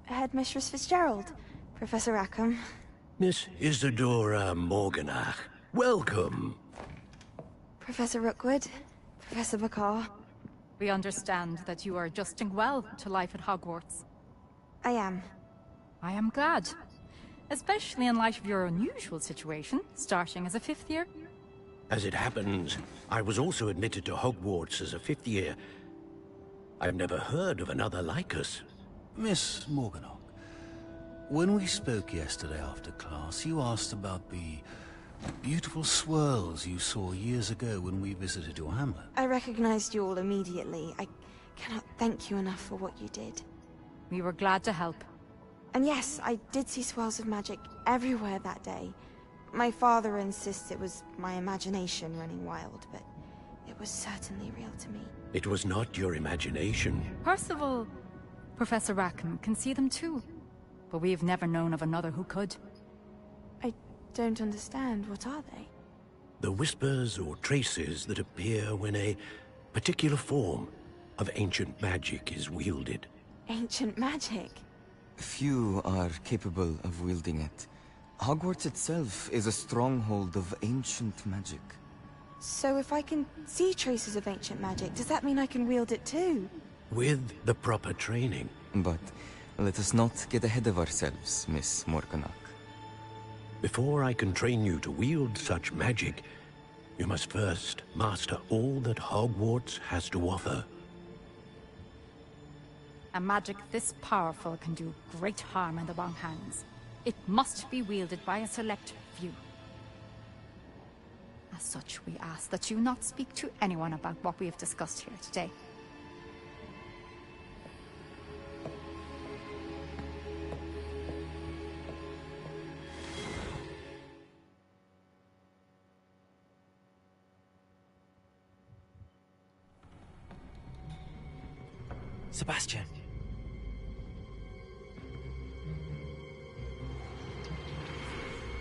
S10: Headmistress Fitzgerald? Professor Rackham?
S15: Miss Isadora Morganach, welcome.
S10: Professor Rookwood, Professor Bakar.
S15: We understand that you are adjusting well to life at Hogwarts.
S10: I am.
S15: I am glad. Especially in light of your unusual situation, starting as a 5th year.
S16: As it happens, I was also admitted to Hogwarts as a 5th year. I've never heard of another like us.
S17: Miss Morganach, when we spoke yesterday after class, you asked about the beautiful swirls you saw years ago when we visited your hamlet.
S10: I recognized you all immediately. I cannot thank you enough for what you did.
S15: We were glad to help.
S10: And yes, I did see swirls of magic everywhere that day. My father insists it was my imagination running wild, but it was certainly real to me.
S16: It was not your imagination.
S15: Percival, Professor Rackham can see them too. But we have never known of another who could.
S10: I don't understand. What are they?
S16: The whispers or traces that appear when a particular form of ancient magic is wielded.
S10: Ancient magic?
S18: Few are capable of wielding it. Hogwarts itself is a stronghold of ancient magic.
S10: So if I can see traces of ancient magic, does that mean I can wield it too?
S16: With the proper training.
S18: But let us not get ahead of ourselves, Miss Morganach.
S16: Before I can train you to wield such magic, you must first master all that Hogwarts has to offer.
S15: A magic this powerful can do great harm in the wrong hands. It must be wielded by a select few. As such, we ask that you not speak to anyone about what we have discussed here today.
S14: Sebastian.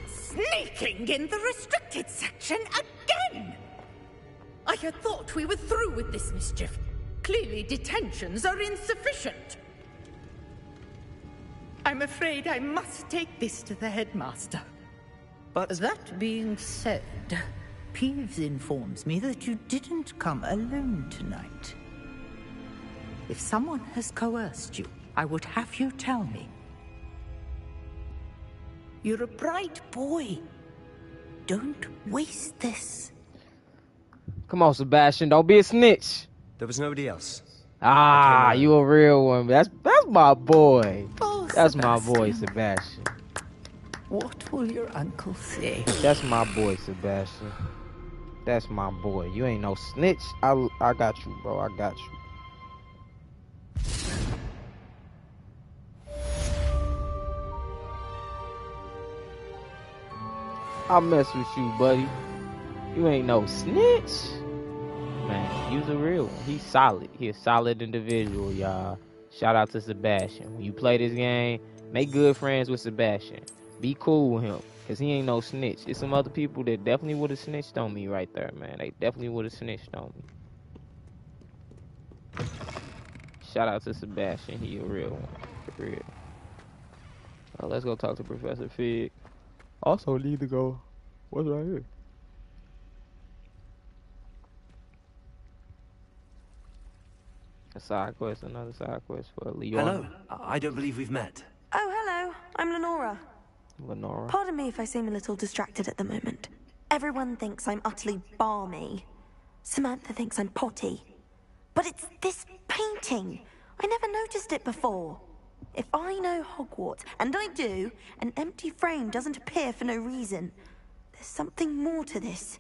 S19: Sneaking in the restricted section again! I had thought we were through with this mischief. Clearly detentions are insufficient. I'm afraid I must take this to the headmaster.
S20: But that being said, Peeves informs me that you didn't come alone tonight. If someone has coerced you, I would have you tell me. You're a bright boy. Don't waste this.
S1: Come on, Sebastian. Don't be a snitch.
S7: There was nobody else.
S1: Ah, you a real one. That's my boy.
S20: Oh,
S1: that's my boy, Sebastian.
S20: What will your uncle say?
S1: That's my boy, Sebastian. That's my boy. You ain't no snitch. I got you, bro. I got you. I'll mess with you, buddy. You ain't no snitch. Man, you's a real one. He's solid. He's a solid individual, y'all. Shout out to Sebastian. When you play this game, make good friends with Sebastian. Be cool with him, because he ain't no snitch. There's some other people that definitely would have snitched on me right there, man. They definitely would have snitched on me. Shout out to Sebastian. He a real one. For real. Let's go talk to Professor Fig. Also need to go. What's right here? A side quest, another side quest for Leon.
S14: Hello. I don't believe we've met.
S10: Oh, hello. I'm Lenora.
S1: Lenora.
S10: Pardon me if I seem a little distracted at the moment. Everyone thinks I'm utterly balmy. Samantha thinks I'm potty. But it's this painting. I never noticed it before. If I know Hogwarts, and I do, an empty frame doesn't appear for no reason. There's something more to this.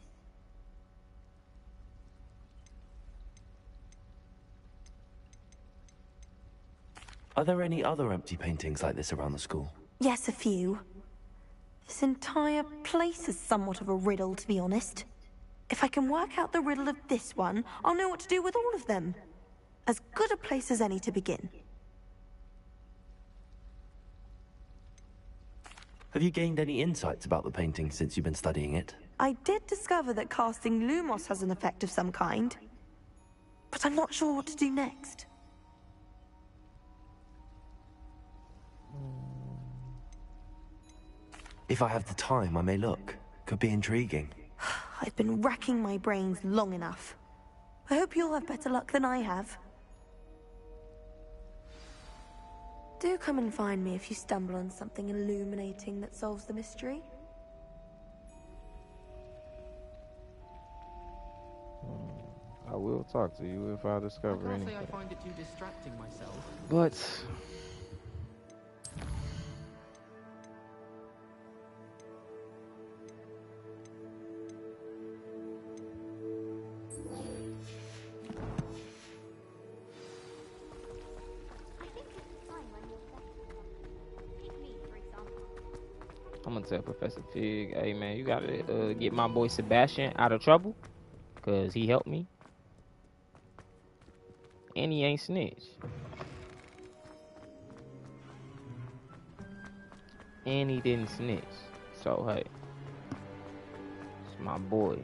S14: Are there any other empty paintings like this around the school?
S10: Yes, a few. This entire place is somewhat of a riddle, to be honest. If I can work out the riddle of this one, I'll know what to do with all of them. As good a place as any to begin.
S14: Have you gained any insights about the painting since you've been studying it?
S10: I did discover that casting Lumos has an effect of some kind. But I'm not sure what to do next.
S14: If I have the time, I may look. Could be intriguing.
S10: I've been racking my brains long enough. I hope you'll have better luck than I have. Do come and find me if you stumble on something illuminating that solves the mystery.
S1: I will talk to you if I discover
S11: I can't
S1: anything.
S11: say I find it too distracting myself.
S1: But I'm gonna tell Professor Fig, hey man, you gotta get my boy Sebastian out of trouble, cause he helped me, and he ain't snitch, and he didn't snitch. So hey, it's my boy.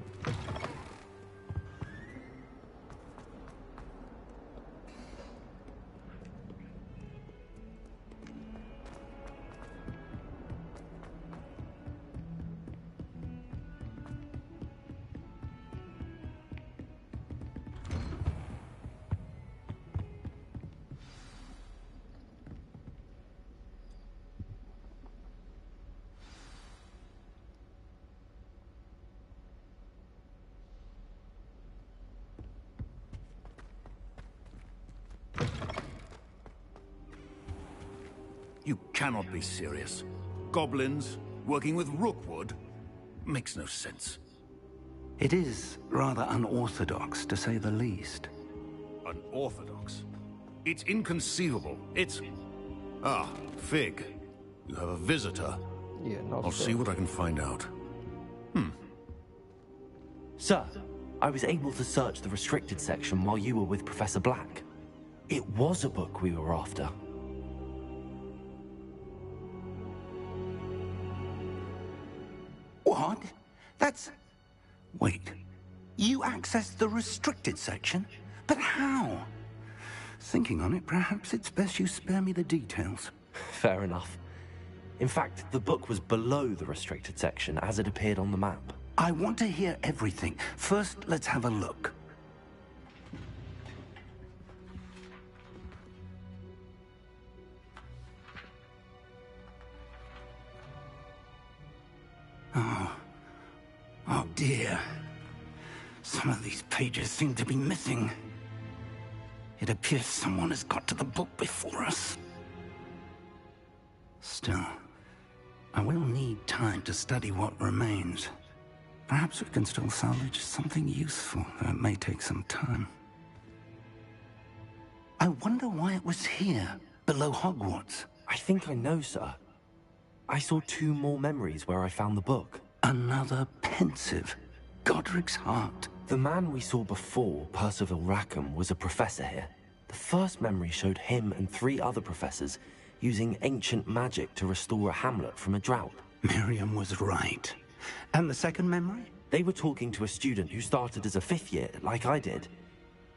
S17: You cannot be serious. Goblins working with Rookwood? Makes no sense.
S2: It is rather unorthodox, to say the least.
S17: Unorthodox? It's inconceivable. It's... Ah, Fig. You have a visitor.
S1: Yeah, no.
S17: I'll see what I can find out.
S14: Sir, I was able to search the restricted section while you were with Professor Black. It was a book we were after.
S2: What? That's... Wait. You accessed the restricted section? But how? Thinking on it, perhaps it's best you spare me the details.
S14: Fair enough. In fact, the book was below the restricted section as it appeared on the map.
S2: I want to hear everything. First, let's have a look. Oh dear. Some of these pages seem to be missing. It appears someone has got to the book before us. Still, I will need time to study what remains. Perhaps we can still salvage something useful, though it may take some time. I wonder why it was here, below Hogwarts.
S14: I think I know, sir. I saw 2 more memories where I found the book.
S2: Another pensive. Godric's heart.
S14: The man we saw before, Percival Rackham, was a professor here. The first memory showed him and 3 other professors using ancient magic to restore a hamlet from a drought.
S2: Miriam was right. And the second memory?
S14: They were talking to a student who started as a 5th year, like I did.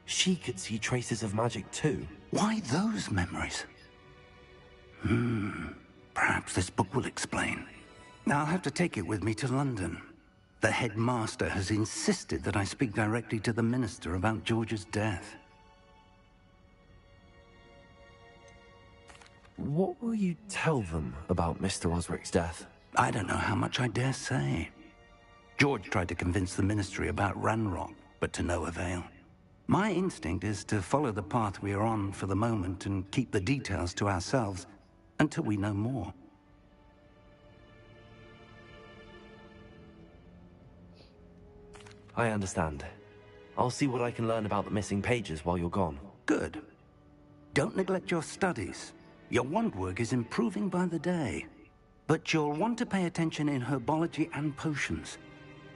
S14: She could see traces of magic too.
S2: Why those memories? Perhaps this book will explain. I'll have to take it with me to London. The headmaster has insisted that I speak directly to the minister about George's death.
S14: What will you tell them about Mr. Osric's death?
S2: I don't know how much I dare say. George tried to convince the ministry about Ranrock, but to no avail. My instinct is to follow the path we are on for the moment and keep the details to ourselves until we know more.
S14: I understand. I'll see what I can learn about the missing pages while you're gone.
S2: Good. Don't neglect your studies. Your wand work is improving by the day. But you'll want to pay attention in herbology and potions.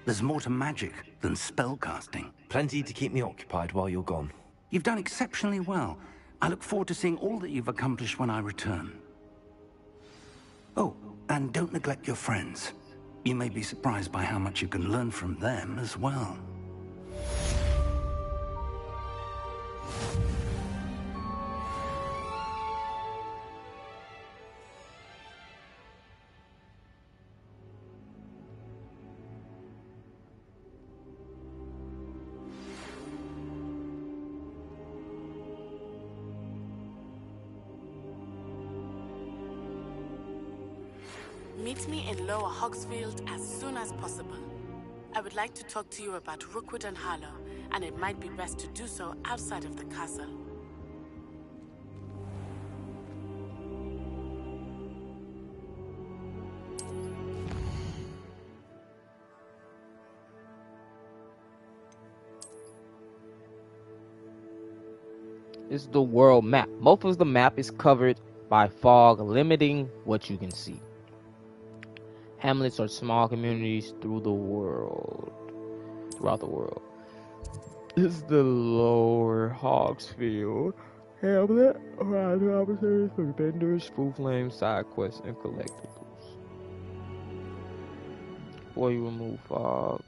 S2: There's more to magic than spellcasting.
S14: Plenty to keep me occupied while you're gone.
S2: You've done exceptionally well. I look forward to seeing all that you've accomplished when I return. Oh, and don't neglect your friends. You may be surprised by how much you can learn from them as well.
S21: Meet me in Lower Hogsfield as soon as possible. I would like to talk to you about Rookwood and Harlow, and it might be best to do so outside of the castle.
S1: This is the world map. Most of the map is covered by fog, limiting what you can see. Hamlets are small communities throughout the world. This is the Lower Hogsfield Hamlet. Around opportunities for vendors, food flames, side quests, and collectibles. Before you remove fog,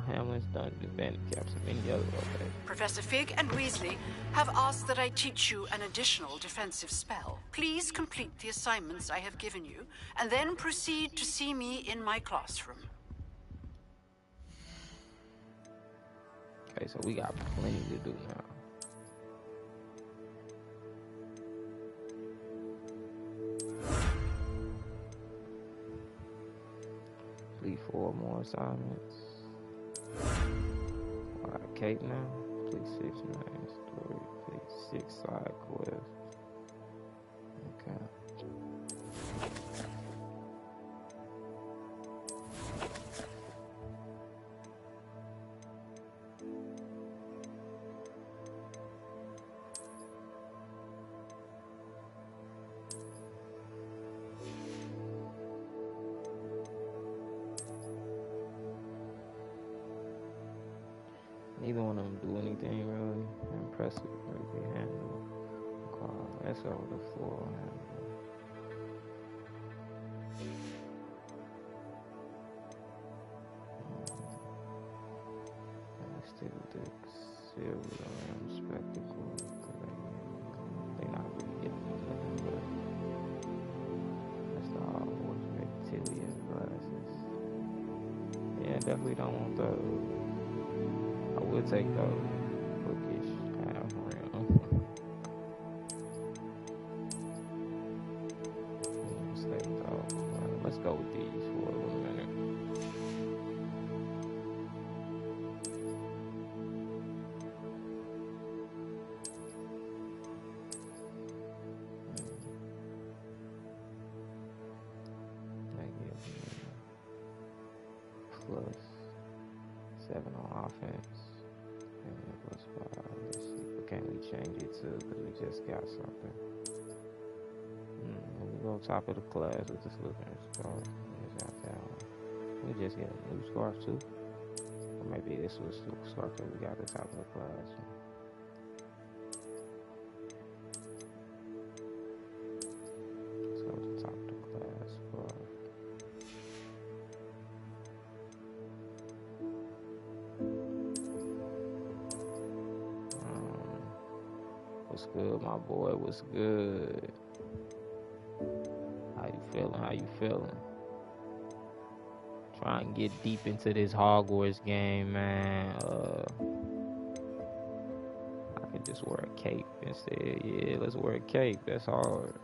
S1: Hamlet's dungeons, bandit caps, and many other locations.
S6: Professor Fig and Weasley have asked that I teach you an additional defensive spell. Please complete the assignments I have given you, and then proceed to see me in my classroom.
S1: Okay, so we got plenty to do now. Complete 4 more assignments. Alright, Kate now. Complete 6 main story. Complete 6 side quests. Okay. Neither one of them do anything really impressive. Really handle. Let's go with the 4 handle. Let's stick with the silver spectacle. They're not really getting anything, but that's the Hogwarts reptilian glasses. Yeah, definitely don't want those. I would take those bookish half rim. Let's go with these for a little minute. Plus 7 on offense. Plus 5. Let's see. But can't we change it to, because we just got something. Let me go top of the class with this looking scarf. We just get a new scarf too. Or maybe this was the scarf that we got at the top of the class. Let's go to the top of the class scarf. What's good, my boy? What's good? How you feeling? How you feeling? Try and get deep into this Hogwarts game, man. I could just wear a cape instead. Yeah, let's wear a cape. That's hard.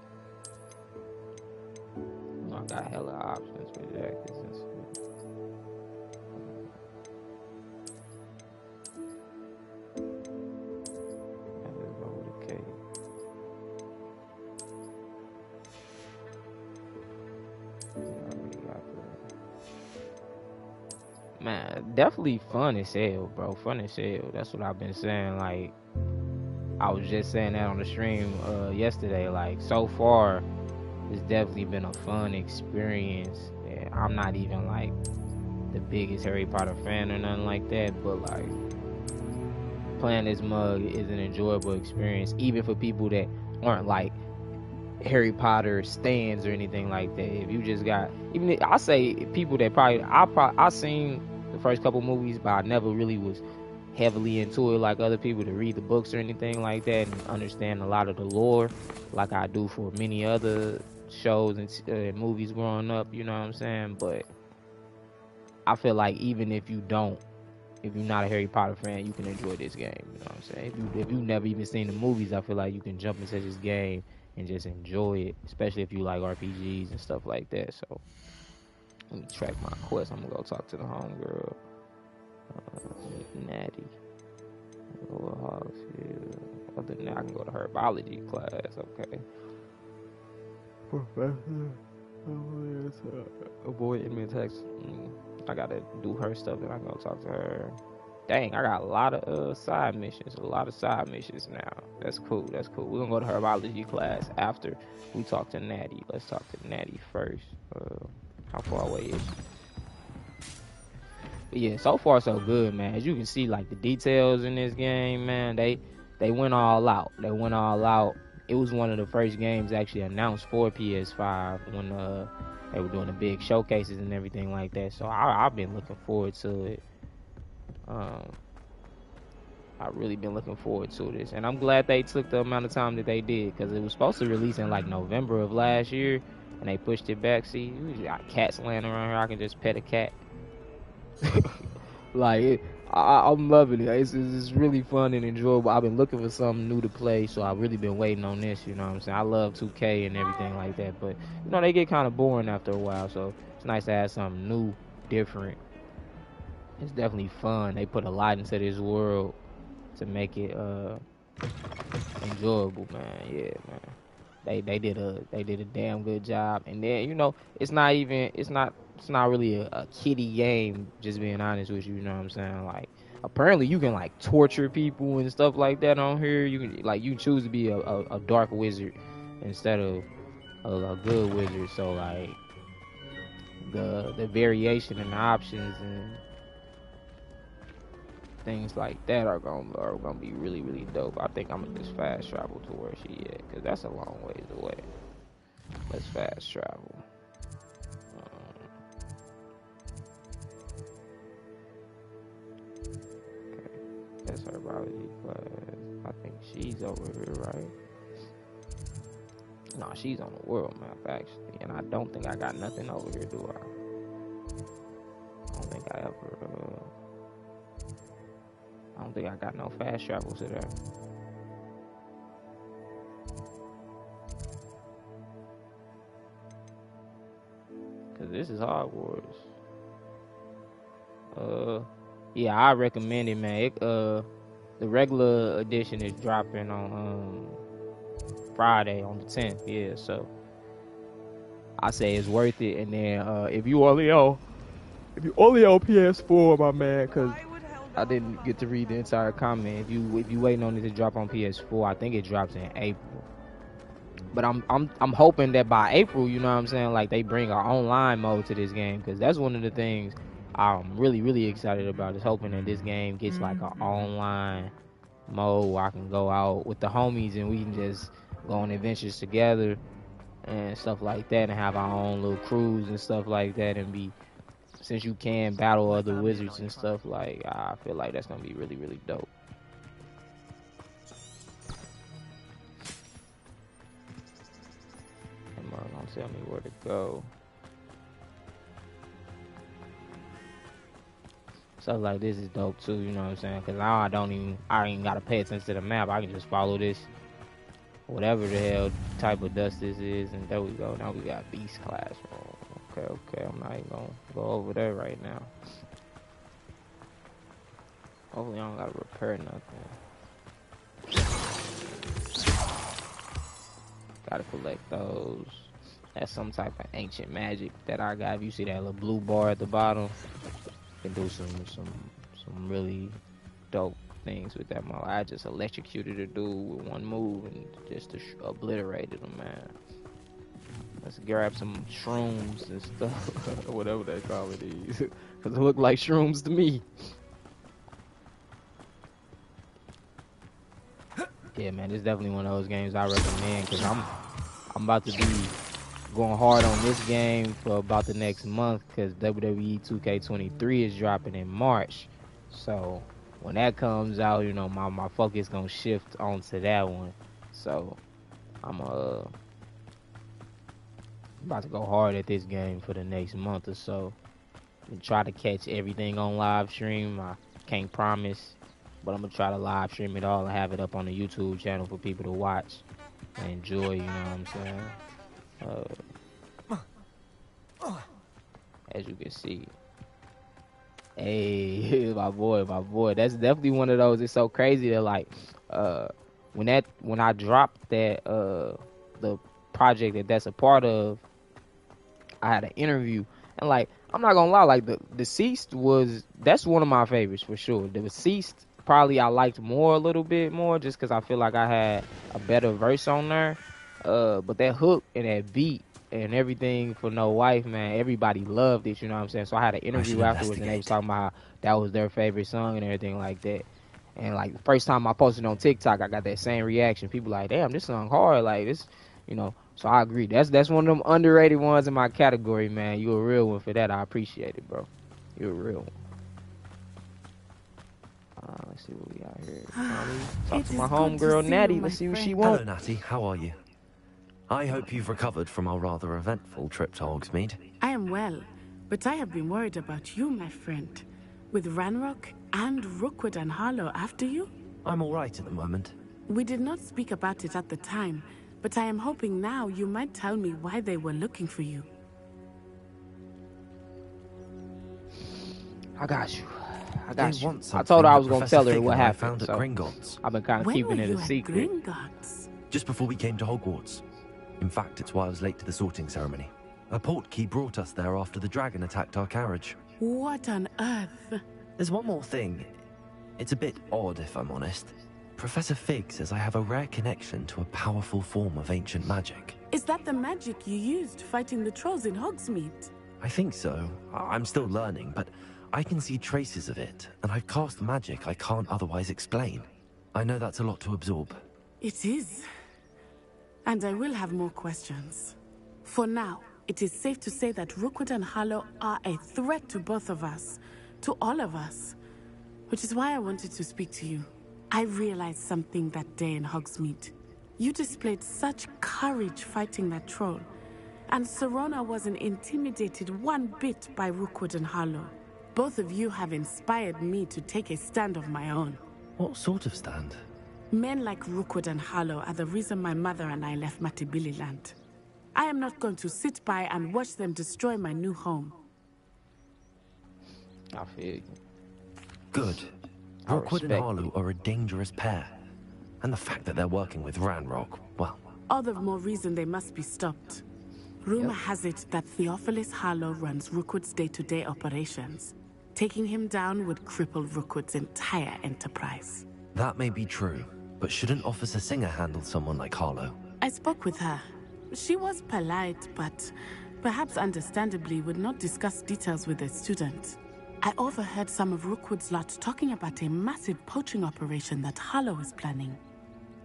S1: I got hella options for jackets and stuff. Man, definitely fun as hell, bro. Fun as hell. That's what I've been saying. Like, I was just saying that on the stream yesterday. Like, so far, it's definitely been a fun experience. And I'm not even like the biggest Harry Potter fan or nothing like that, but like playing this mug is an enjoyable experience, even for people that aren't like Harry Potter stands or anything like that. If you just got, even I say people that I seen the first couple movies, but I never really was heavily into it like other people to read the books or anything like that and understand a lot of the lore like I do for many other shows and movies growing up, you know what I'm saying? But I feel like even if you're not a Harry Potter fan, you can enjoy this game, you know what I'm saying? If you've never even seen the movies, I feel like you can jump into this game and just enjoy it, especially if you like RPGs and stuff like that. So let me track my quest. I'm gonna go talk to the homegirl, Natty. Other than that, I can go to her biology class. Okay. Professor, avoid admin text. I gotta do her stuff, and I go talk to her. Dang, I got a lot of side missions. A lot of side missions now. That's cool. That's cool. We're gonna go to her biology class after we talk to Natty. Let's talk to Natty first. How far away is she? But yeah, so far so good, man. As you can see, like the details in this game, man, they went all out. They went all out. It was one of the first games actually announced for PS5 when they were doing the big showcases and everything like that. So I've been looking forward to it. I've really been looking forward to this, and I'm glad they took the amount of time that they did, because it was supposed to release in like November of last year, and they pushed it back. See, we got cats laying around here. I can just pet a cat. Like, I'm loving it. It's really fun and enjoyable. I've been looking for something new to play, so I've really been waiting on this, you know what I'm saying? I love 2K and everything like that, but, you know, they get kind of boring after a while, so it's nice to have something new, different. It's definitely fun. They put a lot into this world to make it enjoyable, man. Yeah, man. They did a damn good job. And then, you know, it's not really a kiddie game, just being honest with you, you know what I'm saying? Like, apparently you can like torture people and stuff like that on here. You can choose to be a dark wizard instead of a good wizard. So like the variation and the options and things like that are gonna be really, really dope. I think I'm gonna just fast travel to where she at, cause that's a long ways away. Let's fast travel. Okay, that's her biology class. I think she's over here, right? No, she's on the world map actually, and I don't think I got nothing over here, do I? I don't think I ever. I don't think I got no fast travel to there. Cause this is Hogwarts. Yeah, I recommend it, man. The regular edition is dropping on Friday on the 10th. Yeah, so I say it's worth it. And then if you only on PS4, my man, cause I didn't get to read the entire comment. If you waiting on it to drop on PS4, I think it drops in April. But I'm hoping that by April, you know what I'm saying, like they bring an online mode to this game, because that's one of the things I'm really, really excited about, is hoping that this game gets like an online mode where I can go out with the homies and we can just go on adventures together and stuff like that, and have our own little crews and stuff like that, and be, since you can battle other wizards and stuff, like I feel like that's gonna be really, really dope. And don't tell me where to go. Stuff like this is dope too, you know what I'm saying? Cause now I ain't gotta pay attention to the map. I can just follow this, whatever the hell type of dust this is, and there we go. Now we got Beast Classroom. Okay, I'm not even gonna go over there right now. Hopefully I don't gotta repair nothing. Gotta collect those. That's some type of ancient magic that I got. If you see that little blue bar at the bottom, can do some really dope things with that model. I just electrocuted a dude with one move and just obliterated him, man. Let's grab some shrooms and stuff, whatever they call it is, because it look like shrooms to me. Yeah, man, it's definitely one of those games I recommend, because I'm about to be going hard on this game for about the next month, because WWE 2K23 is dropping in March. So when that comes out, you know, my focus gonna shift onto that one. So I'm about to go hard at this game for the next month or so and try to catch everything on live stream. I can't promise, but I'm gonna try to live stream it all and have it up on the YouTube channel for people to watch. and enjoy, you know what I'm saying? As you can see. Hey, my boy. That's definitely one of those. It's so crazy that like when I dropped that the project that's a part of, I had an interview, and like I'm not gonna lie, like the Deceased that's one of my favorites for sure. The Deceased probably I liked more a little bit more just because I feel like I had a better verse on there. But that hook and that beat and everything for No Wife, man, everybody loved it, you know what I'm saying? So I had an interview afterwards and they was talking about how that was their favorite song and everything like that. And like the first time I posted on TikTok, I got that same reaction. People like, damn, this song hard, like this, you know. So I agree. That's one of them underrated ones in my category, man. You a real one for that. I appreciate it, bro. You a real one. Let's see what we got here. Talk to my homegirl Natty. Let's see what she wants.
S14: Hello, Natty. How are you? I hope you've recovered from our rather eventful trip to Hogsmeade.
S21: I am well, but I have been worried about you, my friend. With Ranrock and Rookwood and Harlow after you?
S14: I'm all right at the moment.
S21: We did not speak about it at the time, but I am hoping now you might tell me why they were looking for you.
S1: I got you. I told her I was going to tell her what happened.
S14: Found at Gringotts.
S1: I've been kind of keeping it a secret.
S14: Just before we came to Hogwarts. In fact, it's why I was late to the sorting ceremony. A portkey brought us there after the dragon attacked our carriage.
S21: What on earth?
S14: There's one more thing. It's a bit odd, if I'm honest. Professor Fig says I have a rare connection to a powerful form of ancient magic.
S21: Is that the magic you used fighting the trolls in Hogsmeade?
S14: I think so. I'm still learning, but I can see traces of it, and I've cast magic I can't otherwise explain. I know that's a lot to absorb.
S21: It is. And I will have more questions. For now, it is safe to say that Rookwood and Harlow are a threat to both of us, to all of us. Which is why I wanted to speak to you. I realized something that day in Hogsmeade. You displayed such courage fighting that troll, and Serona wasn't intimidated one bit by Rookwood and Harlow. Both of you have inspired me to take a stand of my own.
S14: What sort of stand?
S21: Men like Rookwood and Harlow are the reason my mother and I left Matibili land. I am not going to sit by and watch them destroy my new home.
S1: I feel you.
S14: Good. Rookwood and Harlow are a dangerous pair. And the fact that they're working with Ranrock, well...
S21: All the more reason they must be stopped. Rumor has it that Theophilus Harlow runs Rookwood's day-to-day operations. Taking him down would cripple Rookwood's entire enterprise.
S14: That may be true, but shouldn't Officer Singer handle someone like Harlow?
S21: I spoke with her. She was polite, but perhaps understandably would not discuss details with a student. I overheard some of Rookwood's lot talking about a massive poaching operation that Harlow is planning.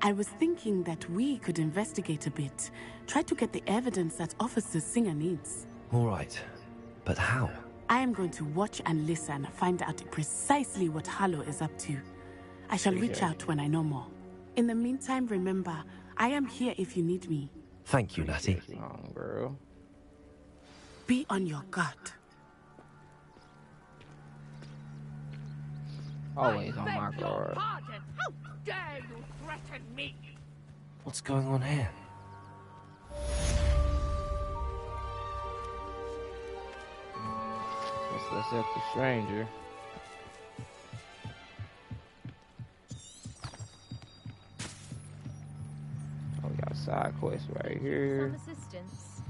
S21: I was thinking that we could investigate a bit, try to get the evidence that Officer Singer needs.
S14: All right, but how?
S21: I am going to watch and listen, find out precisely what Harlow is up to. I shall reach out when I know more. In the meantime, remember, I am here if you need me.
S14: Thank you, Natty.
S1: Oh, girl.
S21: Be on your guard.
S1: Always on my guard.
S19: How dare you threaten me?
S14: What's going on here?
S1: Let's help the stranger. Oh, we got a side quest right here.
S9: Some assistance.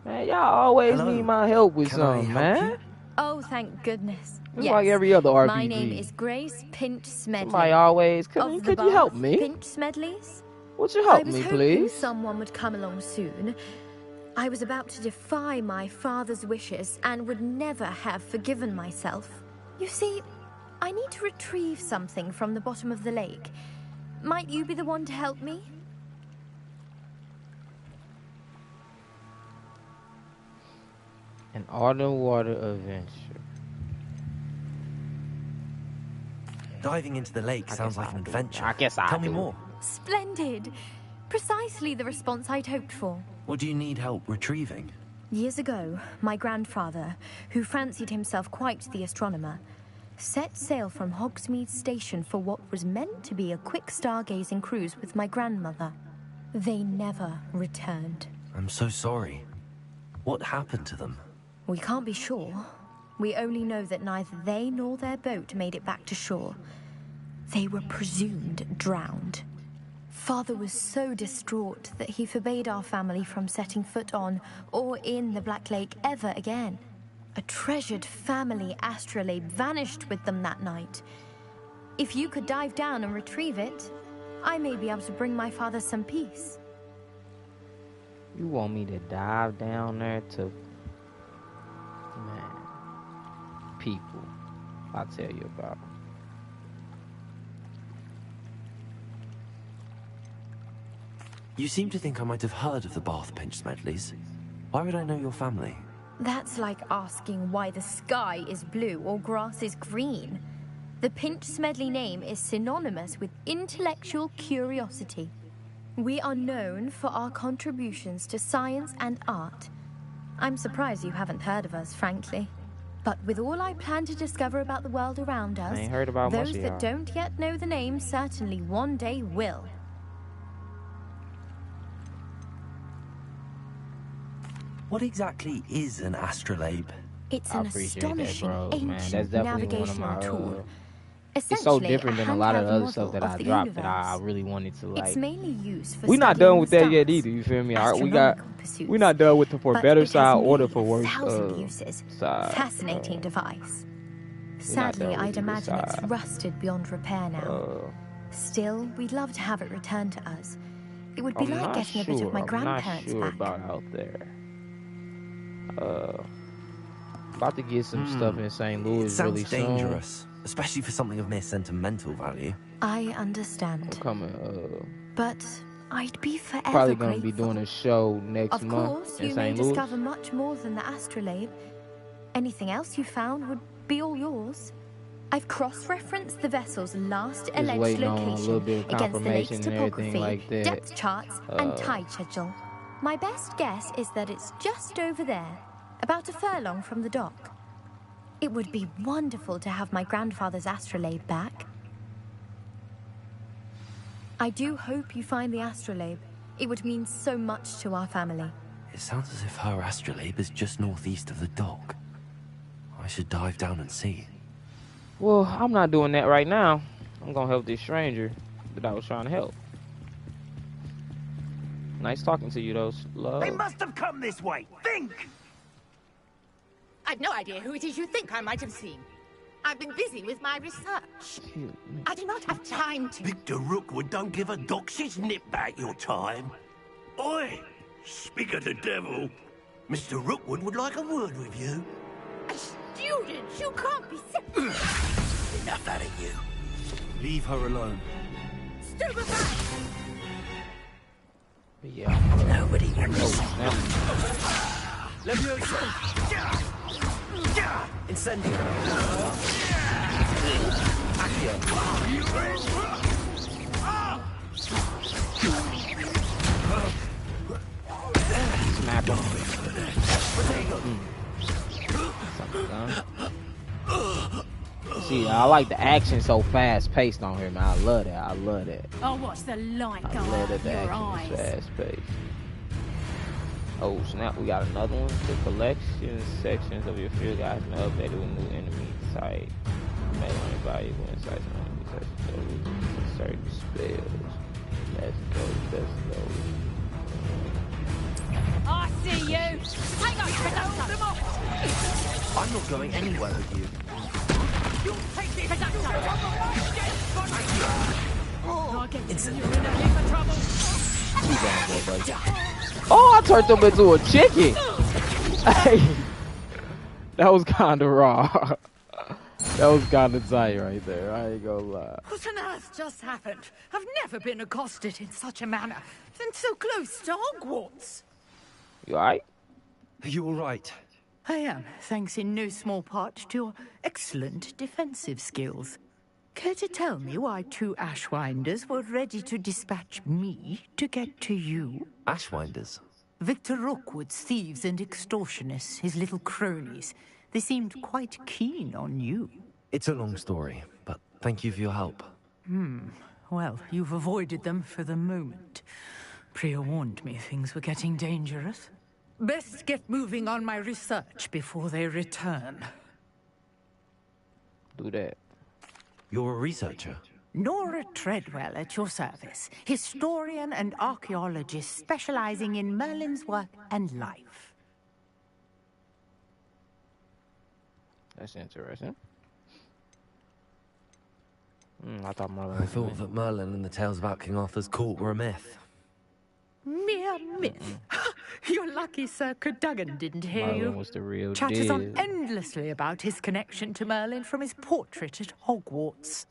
S1: Man, y'all always need my help with something, man.
S9: Oh, thank goodness.
S1: It's like every other RPG.
S9: My name is Grace Pinch Smedley.
S1: Somebody always, could you help me?
S9: Pinch Smedleys?
S1: Would you help me,
S9: I was
S1: please?
S9: hoping someone would come along soon. I was about to defy my father's wishes and would never have forgiven myself. You see, I need to retrieve something from the bottom of the lake. Might you be the one to help me?
S1: An autumn water adventure.
S14: Diving into the lake sounds like an adventure.
S1: I guess I'll
S14: Tell me more.
S9: Splendid. Precisely the response I'd hoped for.
S14: What do you need help retrieving?
S9: Years ago, my grandfather, who fancied himself quite the astronomer, set sail from Hogsmeade Station for what was meant to be a quick stargazing cruise with my grandmother. They never returned.
S14: I'm so sorry. What happened to them?
S9: We can't be sure. We only know that neither they nor their boat made it back to shore. They were presumed drowned. Father was so distraught that he forbade our family from setting foot on or in the Black Lake ever again. A treasured family astrolabe vanished with them that night. If you could dive down and retrieve it, I may be able to bring my father some peace.
S1: You want me to dive down there to... Man. People. I'll tell you about them.
S14: You seem to think I might have heard of the Bath Pinch Smedleys. Why would I know your family?
S9: That's like asking why the sky is blue or grass is green. The Pinch Smedley name is synonymous with intellectual curiosity. We are known for our contributions to science and art. I'm surprised you haven't heard of us, frankly. But with all I plan to discover about the world around us,
S1: I ain't heard about
S9: those
S1: much of
S9: that
S1: y'all.
S9: don't yet know the name certainly one day will.
S14: What exactly is an astrolabe?
S9: It's
S1: I
S9: an
S1: appreciate that,
S9: astonishing
S1: bro, man. That's
S9: ancient
S1: definitely one of
S9: navigational
S1: my,
S9: tool.
S1: it's so
S9: Essentially,
S1: different than a lot of the other
S9: handheld
S1: stuff that
S9: model
S1: I
S9: of the
S1: dropped that I
S9: universe.
S1: really wanted to like.
S9: It's mainly used for
S1: We're not
S9: studying
S1: done with
S9: the
S1: that yet
S9: stars,
S1: either. You feel me? All right, we got.
S9: astronomical pursuits.
S1: We're not done with the for
S9: But
S1: better
S9: it has
S1: side or the
S9: many
S1: for worse
S9: thousand uses.
S1: side.
S9: Fascinating device.
S1: not
S9: Sadly,
S1: done with
S9: I'd
S1: either
S9: imagine it's
S1: side.
S9: rusted beyond repair now. Still, we'd love to have it returned to us. It would be
S1: I'm
S9: like
S1: not
S9: getting
S1: sure.
S9: a bit of my
S1: I'm
S9: grandparents
S1: not sure
S9: back.
S1: about out there. About to get some stuff in St. Louis
S14: It sounds
S1: really soon.
S14: dangerous, especially for something of mere sentimental value.
S9: I understand.
S1: I'm coming.
S9: But I'd be forever
S1: Probably gonna
S9: grateful.
S1: be doing a show next
S9: Of
S1: month
S9: course,
S1: in
S9: you may
S1: St. Louis.
S9: discover much more than the astrolabe. Anything else you found would be all yours. I've cross-referenced the vessel's last alleged
S1: waiting on a
S9: location
S1: little bit of
S9: against the lake's
S1: confirmation and everything
S9: topography,
S1: like that.
S9: depth charts, and tide schedule. My best guess is that it's just over there, about a furlong from the dock. It would be wonderful to have my grandfather's astrolabe back. I do hope you find the astrolabe. It would mean so much to our family.
S14: It sounds as if her astrolabe is just northeast of the dock. I should dive down and see.
S1: Well, I'm not doing that right now. I'm gonna help this stranger that I was trying to help. Nice talking to you, though, love.
S3: They must have come this way. Think!
S19: I've no idea who it is you think I might have seen. I've been busy with my research. I do not have time to...
S16: Victor Rookwood don't give a doxy's nip back your time. Oi! Speak of the devil. Mr. Rookwood would like a word with you.
S19: A student! You can't be...
S16: Enough out of you. Leave her alone.
S19: Stupefy!
S1: Yeah.
S16: Nobody can
S14: Incendio.
S1: Smack him. See, I like the action so fast paced on here, man. I love that. I love that.
S15: I'll watch the light go
S1: I love
S15: out
S1: that
S15: of
S1: the
S15: your
S1: action is
S15: eyes.
S1: fast paced. Oh snap, we got another one. The collection sections of your field guides and updated with new enemy type. May learn valuable insights on enemy types. Certain spells. Let's go.
S15: I see you. Take off them off.
S14: I'm not going anywhere with you.
S15: You take this conductor. I get you. You're in a heap of trouble.
S1: Oh, I turned him into a chicken. Hey, that was kind of raw. That was kind of tight right there. I ain't gonna lie.
S19: What on earth just happened? I've never been accosted in such a manner, and so close to Hogwarts.
S1: You alright?
S14: Are you alright?
S19: I am, thanks in no small part to your excellent defensive skills. Care to tell me why two Ashwinders were ready to dispatch me to get to you?
S14: Ashwinders?
S19: Victor Rookwood's thieves and extortionists, his little cronies. They seemed quite keen on you.
S14: It's a long story, but thank you for your help.
S19: Well, you've avoided them for the moment. Priya warned me things were getting dangerous. Best get moving on my research before they return.
S1: Do that.
S14: You're a researcher?
S19: Nora Treadwell at your service, historian and archaeologist specializing in Merlin's work and life.
S1: That's interesting. I thought Merlin.
S14: I thought that Merlin and the tales about King Arthur's court were a myth.
S19: Mere myth. You're lucky Sir Cadogan didn't hear
S1: Merlin
S19: you.
S1: was the real
S19: Chatters
S1: deal.
S19: on endlessly about his connection to Merlin from his portrait at Hogwarts.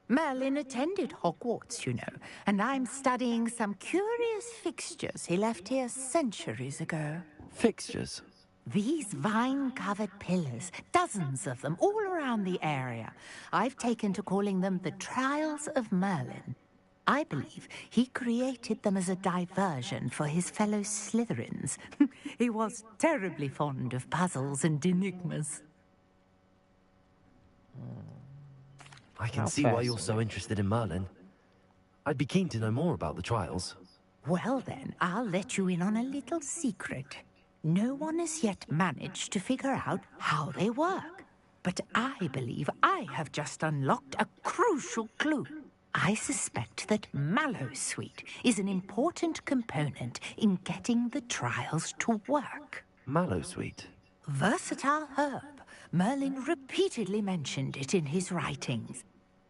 S19: Merlin attended Hogwarts, you know, and I'm studying some curious fixtures he left here centuries ago.
S14: Fixtures?
S19: These vine-covered pillars, dozens of them, all around the area. I've taken to calling them the Trials of Merlin. I believe he created them as a diversion for his fellow Slytherins. He was terribly fond of puzzles and enigmas.
S14: I can see why you're so interested in Merlin. I'd be keen to know more about the trials.
S19: Well then, I'll let you in on a little secret. No one has yet managed to figure out how they work. But I believe I have just unlocked a crucial clue. I suspect that Mallowsweet is an important component in getting the trials to work.
S14: Mallowsweet?
S19: Versatile herb. Merlin repeatedly mentioned it in his writings.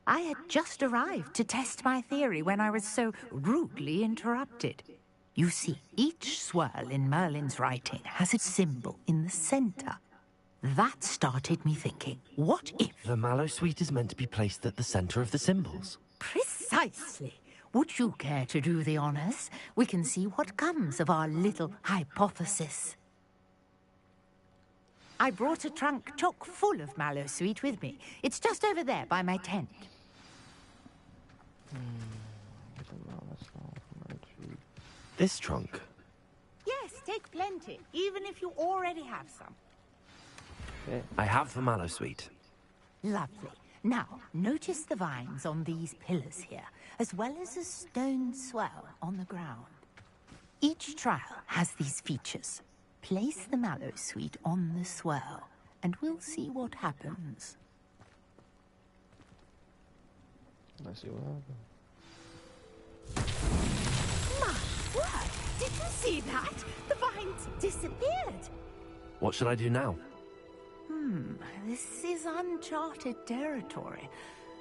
S19: I had just arrived to test my theory when I was so rudely interrupted. You see, each swirl in Merlin's writing has its symbol in the center. That started me thinking, what if...
S14: The Mallowsweet is meant to be placed at the center of the symbols.
S19: Precisely. Would you care to do the honors? We can see what comes of our little hypothesis. I brought a trunk chock full of Mallowsweet with me. It's just over there by my tent.
S14: This trunk?
S19: Yes, take plenty, even if you already have some.
S14: I have the Mallowsweet.
S19: Lovely. Now, notice the vines on these pillars here, as well as a stone swell on the ground. Each trial has these features. Place the Mallowsweet on the swell, and we'll see what happens.
S1: Let's see what happens.
S19: My word! Did you see that? The vines disappeared.
S14: What should I do now?
S19: This is uncharted territory.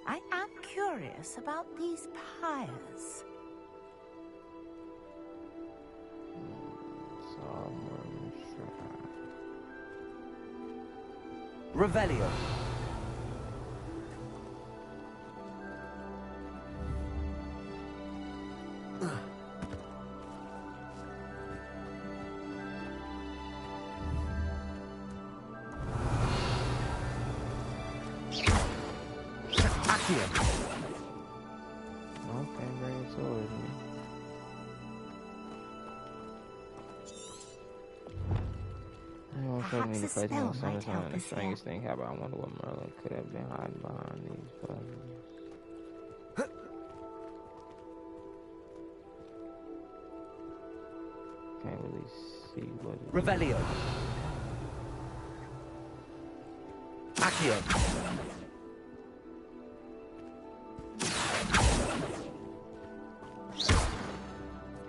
S19: I am curious about these pyres.
S14: Revelio.
S1: Okay, bring it towards me. I don't show me the place on the summertime. The strangest thing happened. I wonder what Merlin could have been hiding behind these buttons. Can't really see what it is.
S14: Revelio. Accio.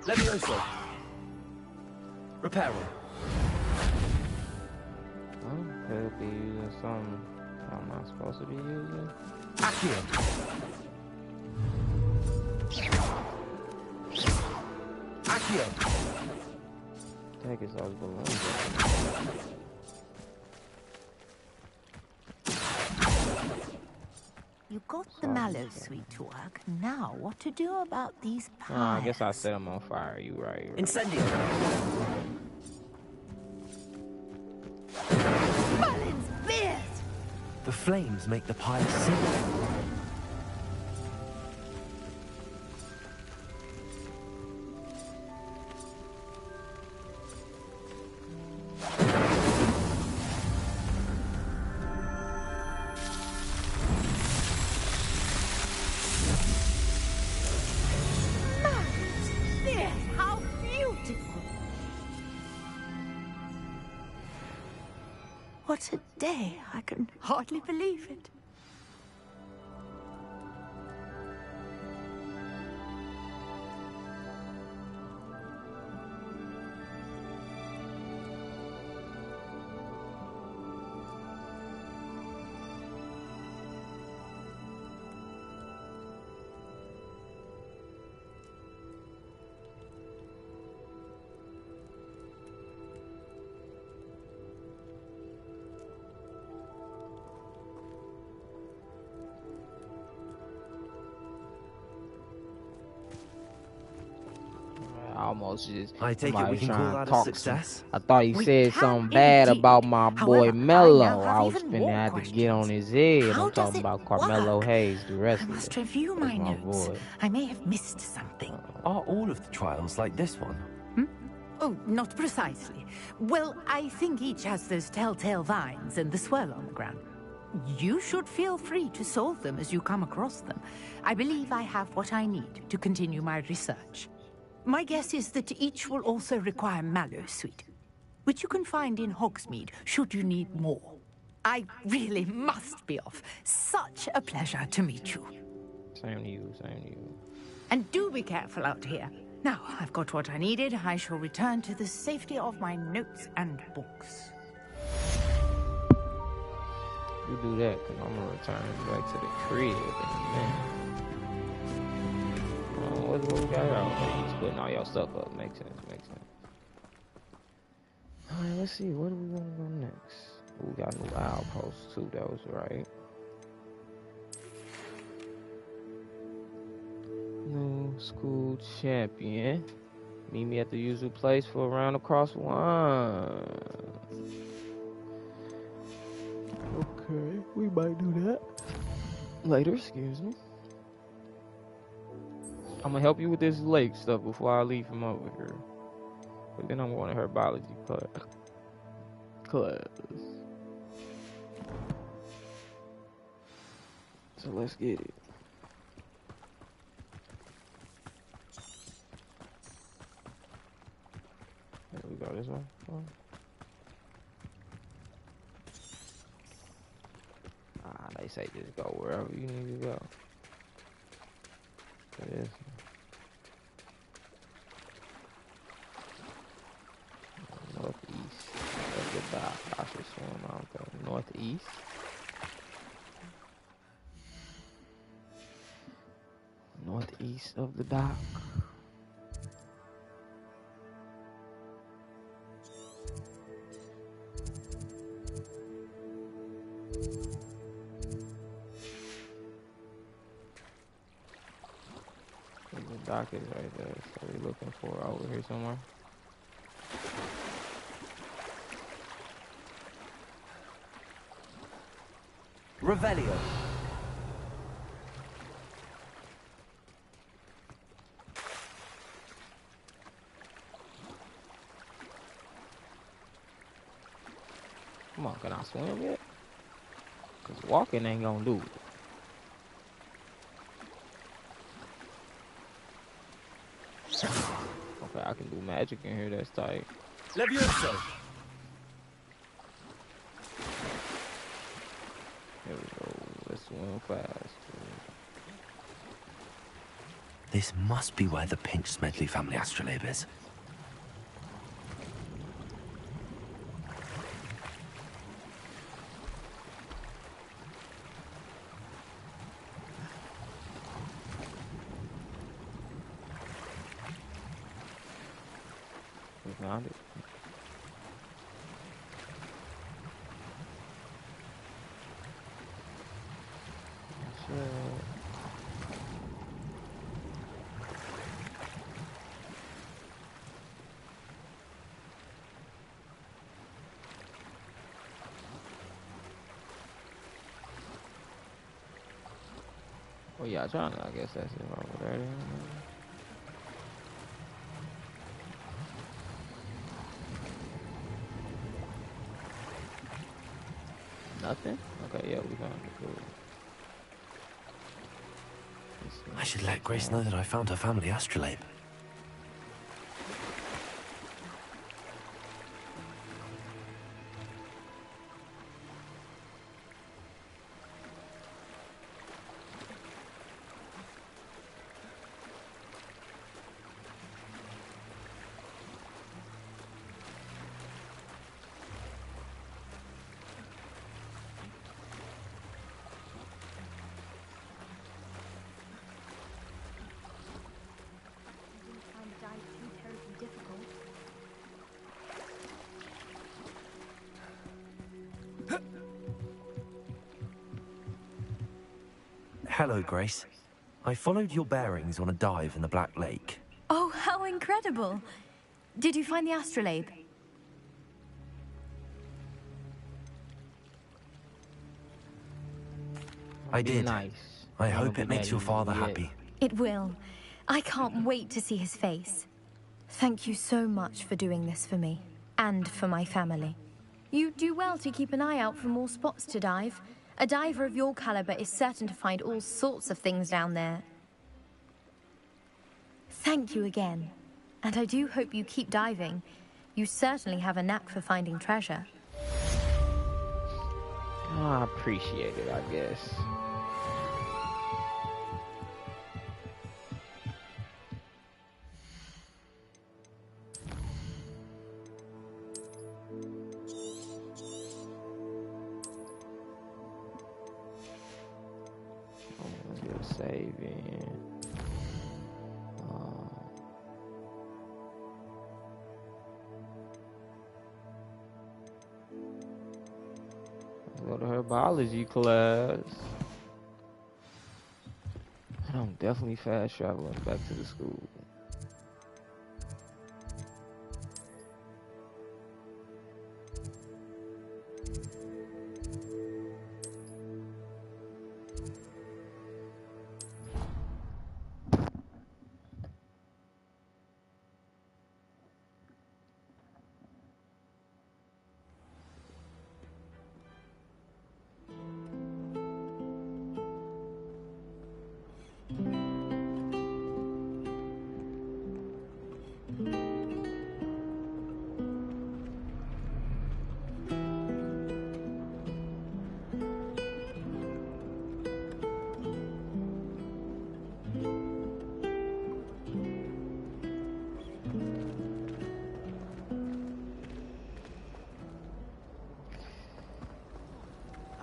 S14: Levioso. Reparo.
S1: Oh, could be using something I'm not supposed to be using.
S14: Accio. Accio.
S1: Take his old balloons.
S19: You got the Mallowsweet to work. Now, what to do about these pyres?
S1: Oh, I guess I set him on fire. You right.
S14: Incendio.
S19: Merlin's beard!
S14: The flames make the pyre sing.
S19: How What a day. I can hardly believe it.
S1: Almost just
S14: I take it we can call that a success?
S1: I thought he
S19: We
S1: said
S19: can
S1: something bad
S19: indeed.
S1: about my boy
S19: However,
S1: Mello.
S19: I now have
S1: I was
S19: even
S1: finna
S19: more
S1: have to get on
S19: questions.
S1: his head.
S19: How
S1: I'm
S19: does
S1: talking
S19: it
S1: about Carmelo
S19: work?
S1: Hayes, the
S19: I
S1: wrestler.
S19: must review
S1: That's
S19: my
S1: my
S19: notes.
S1: boy.
S19: I may have missed something.
S14: Are all of the trials like this one?
S19: Oh, not precisely. Well, I think each has those telltale vines and the swirl on the ground. You should feel free to solve them as you come across them. I believe I have what I need to continue my research. My guess is that each will also require mallow sweet, which you can find in Hogsmeade should you need more. I really must be off. Such a pleasure to meet you.
S1: Same to you, same to you.
S19: And do be careful out here. Now, I've got what I needed. I shall return to the safety of my notes and books.
S1: You do that, because I'm going to return back to the crib in a minute. What we got here? Oh, you splitting all your stuff up. Makes sense, makes sense. Alright, let's see. Where do we want to go next? We got new outposts too, that was right. New school champion. Meet me at the usual place for a round across one. Okay, we might do that later, excuse me. I'm gonna help you with this lake stuff before I leave from over here. But then I'm going to her biology class. So let's get it. There we go, this one. Oh. They say just go wherever you need to go. It is. Northeast of the dock. I should swim out there. Northeast. Northeast of the dock. The dock is right there, so we're looking for over here somewhere.
S14: Revelio.
S1: Come on, can I swim yet? Cause walking ain't gonna do it. Okay, I can do magic in here, that's tight.
S14: Levioso.
S1: There we go, let's swim fast.
S14: This must be where the Pinch Smedley family astrolabe is.
S1: We found it. Well, yeah, China, I guess that's it over there. Nothing? Okay, yeah, we found it. Cool.
S14: I should let Grace know that I found her family astrolabe. Hello, Grace. I followed your bearings on a dive in the Black Lake.
S9: Oh, how incredible. Did you find the astrolabe?
S14: I did.
S1: Nice.
S14: I hope it makes your father happy.
S9: It will. I can't wait to see his face. Thank you so much for doing this for me, and for my family. You do well to keep an eye out for more spots to dive. A diver of your caliber is certain to find all sorts of things down there. Thank you again. And I do hope you keep diving. You certainly have a knack for finding treasure.
S1: I appreciate it, I guess. Let's get a save in. Go to her biology class. And I'm definitely fast traveling back to the school.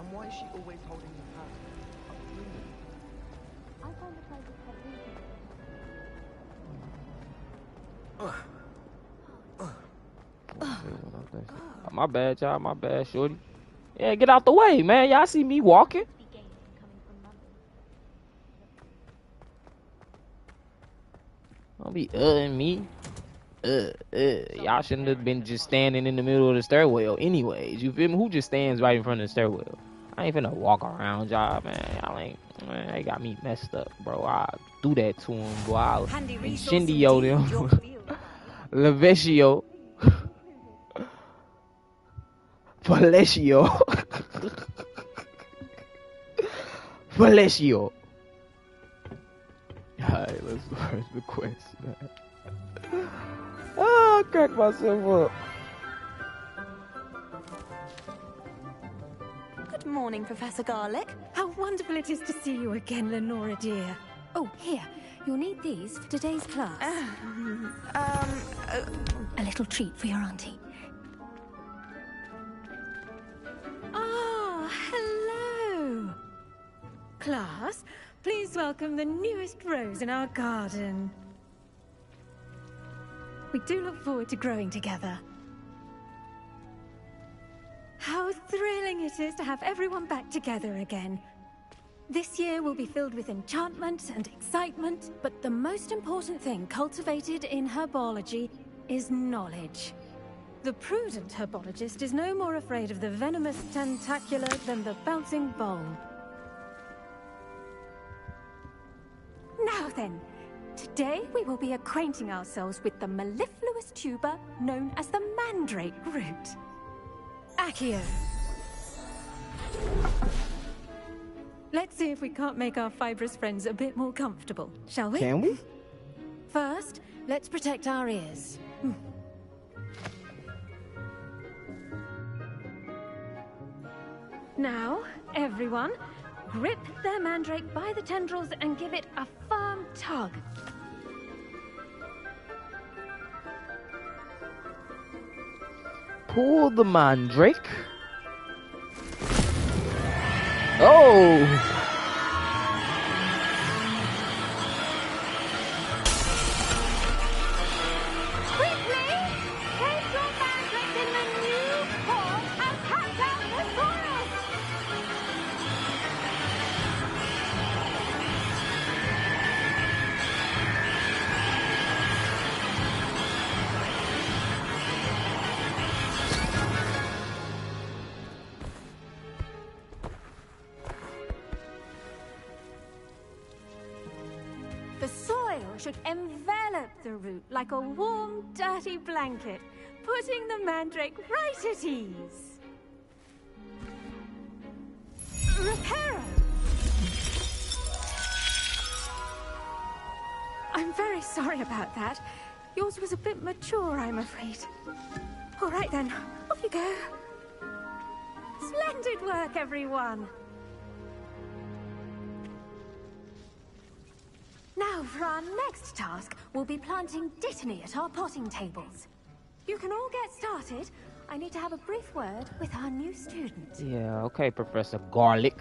S5: Why is she always holding the pad?
S9: I found the place
S1: My bad, y'all. My bad, shorty. Yeah, get out the way, man. Y'all see me walking? Don't be me. Y'all shouldn't have been just standing in the middle of the stairwell anyways. You feel me? Who just stands right in front of the stairwell? I ain't finna walk around y'all, man. Y'all ain't, man, they got me messed up, bro. I'll do that to him, bro. I'll Shindio them. Lavecchio. Felicio. Felicio. Alright, let's finish the quest, man. I cracked myself up.
S10: Good morning, Professor Garlic.
S22: How wonderful it is to see you again, Lenora dear. Oh, here. You'll need these for today's class. A little treat for your auntie. Ah, hello. Class, please welcome the newest rose in our garden. We do look forward to growing together. How thrilling it is to have everyone back together again. This year will be filled with enchantment and excitement, but the most important thing cultivated in herbology is knowledge. The prudent herbologist is no more afraid of the venomous tentacula than the bouncing bulb. Now then, today we will be acquainting ourselves with the mellifluous tuber known as the mandrake root. Accio. Let's see if we can't make our fibrous friends a bit more comfortable, shall we?
S1: Can we?
S22: First, let's protect our ears. Now, everyone, grip their mandrake by the tendrils and give it a firm tug.
S1: Pull the mandrake. Oh!
S22: should envelop the root like a warm, dirty blanket, putting the mandrake right at ease. Reparo! I'm very sorry about that. Yours was a bit mature, I'm afraid. All right then, off you go. Splendid work, everyone. Now, for our next task, we'll be planting Dittany at our potting tables. You can all get started. I need to have a brief word with our new student.
S1: Yeah, okay, Professor Garlic.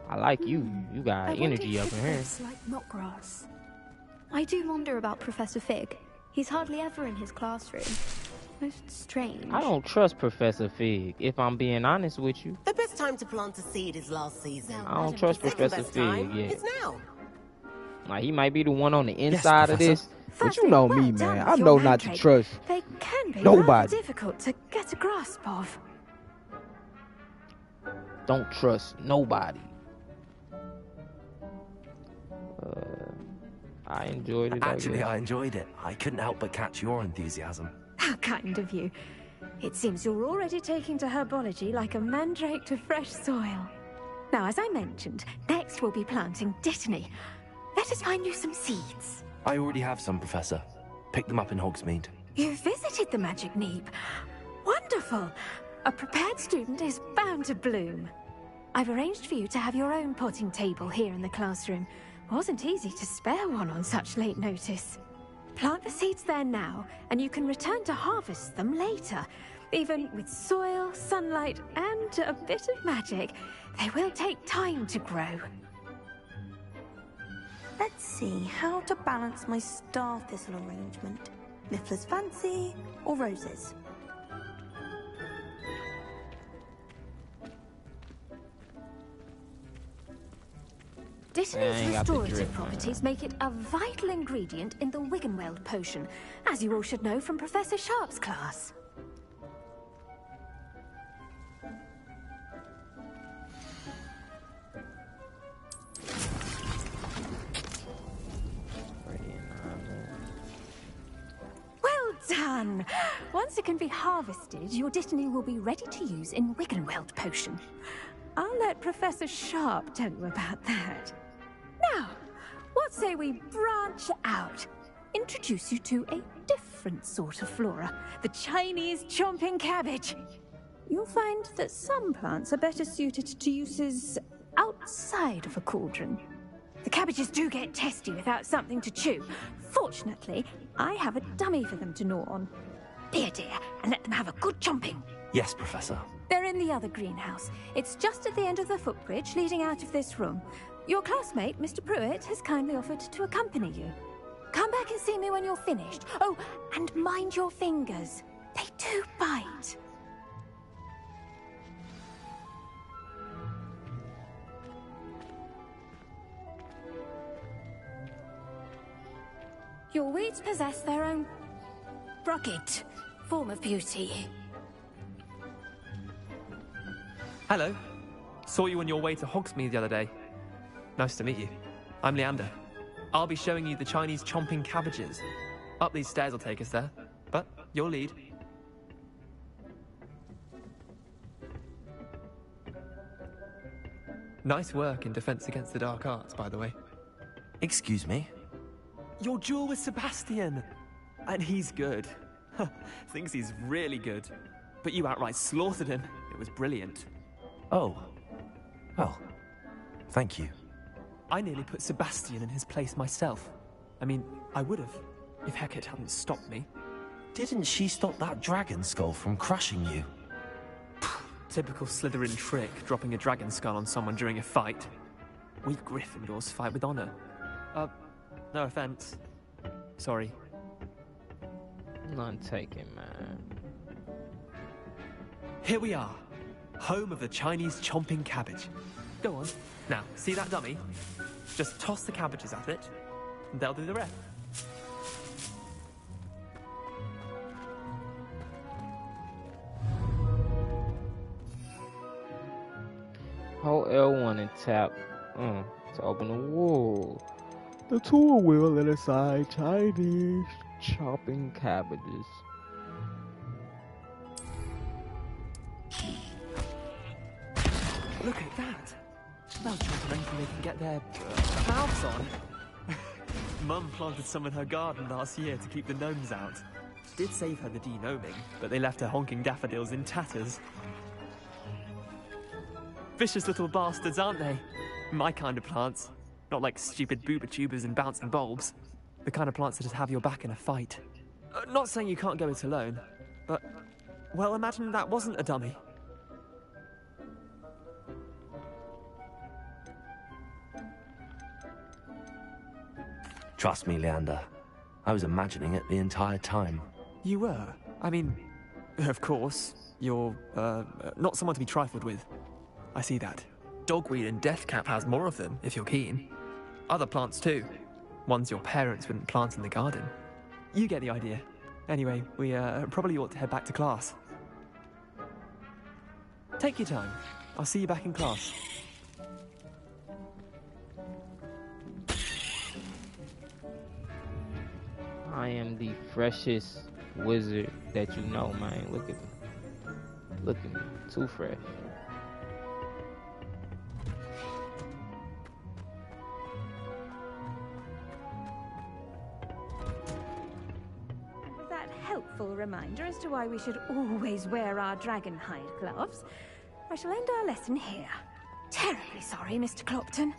S1: I like you. You got energy up in here.
S22: Like knotgrass.
S8: I do wonder about Professor Fig. He's hardly ever in his classroom. Most strange.
S1: I don't trust Professor Fig, if I'm being honest with you.
S13: The best time to plant a seed is last season.
S1: I don't trust Professor Fig yet.
S13: It's now.
S1: Like, he might be the one on the inside of this.
S12: But you know me, man. I know not to trust
S22: They can be
S12: nobody.
S22: rather difficult to get a grasp of.
S1: Don't trust nobody. I enjoyed it.
S14: Actually, I enjoyed it. I couldn't help but catch your enthusiasm.
S22: How kind of you. It seems you're already taking to herbology like a mandrake to fresh soil. Now, as I mentioned, next we'll be planting Dittany. Let us find you some seeds.
S14: I already have some, Professor. Pick them up in Hogsmeade.
S22: You visited the Magic Neep. Wonderful. A prepared student is bound to bloom. I've arranged for you to have your own potting table here in the classroom. Wasn't easy to spare one on such late notice. Plant the seeds there now, and you can return to harvest them later. Even with soil, sunlight, and a bit of magic, they will take time to grow.
S10: Let's see how to balance my star thistle arrangement. Niffler's fancy or roses?
S22: Dittany's restorative properties make it a vital ingredient in the Wiggenweld potion, as you all should know from Professor Sharp's class. Well done! Once it can be harvested, your Dittany will be ready to use in Wiggenweld potion. I'll let Professor Sharp tell you about that. Now, what say we branch out? Introduce you to a different sort of flora, the Chinese chomping cabbage. You'll find that some plants are better suited to uses outside of a cauldron. The cabbages do get testy without something to chew. Fortunately, I have a dummy for them to gnaw on. Here, dear, and let them have a good chomping.
S14: Yes, Professor.
S22: They're in the other greenhouse. It's just at the end of the footbridge leading out of this room. Your classmate, Mr. Pruitt, has kindly offered to accompany you. Come back and see me when you're finished. Oh, and mind your fingers. They do bite. Your weeds possess their own rugged form of beauty.
S23: Hello. Saw you on your way to Hogsmeade the other day. Nice to meet you. I'm Leander. I'll be showing you the Chinese chomping cabbages. Up these stairs will take us there, but you'll lead. Nice work in Defense Against the Dark Arts, by the way.
S14: Excuse me?
S23: Your duel with Sebastian! And he's good. Thinks he's really good. But you outright slaughtered him. It was brilliant.
S14: Oh. Well, thank you.
S23: I nearly put Sebastian in his place myself. I mean, I would have, if Hecate hadn't stopped me.
S14: Didn't she stop that dragon skull from crushing you?
S23: Typical Slytherin trick, dropping a dragon skull on someone during a fight. We Gryffindors fight with honor. No offense. Sorry.
S1: None taken, man.
S23: Here we are, home of the Chinese chomping cabbage. Go on. Now, see that dummy? Just toss the cabbages at it, and they'll do the rest.
S1: Hold L1 and tap to open the wall.
S12: The tour will let aside Chinese
S1: chopping cabbages.
S23: Look at that! They'll jump on anything they can get their mouths on. Mum planted some in her garden last year to keep the gnomes out. Did save her the de-gnoming, but they left her honking daffodils in tatters. Vicious little bastards, aren't they? My kind of plants. Not like stupid booba tubers and bouncing bulbs. The kind of plants that just have your back in a fight. Not saying you can't go it alone, but... well, imagine that wasn't a dummy.
S14: Trust me, Leander. I was imagining it the entire time.
S23: You were? I mean, of course, you're, not someone to be trifled with. I see that. Dogweed and deathcap has more of them, if you're keen. Other plants too. Ones your parents wouldn't plant in the garden. You get the idea. Anyway, we, probably ought to head back to class. Take your time. I'll see you back in class.
S1: I am the freshest wizard that you know, man. Look at me. Look at me. Too fresh.
S22: And with that helpful reminder as to why we should always wear our dragon hide gloves, I shall end our lesson here. Terribly sorry, Mr. Clopton.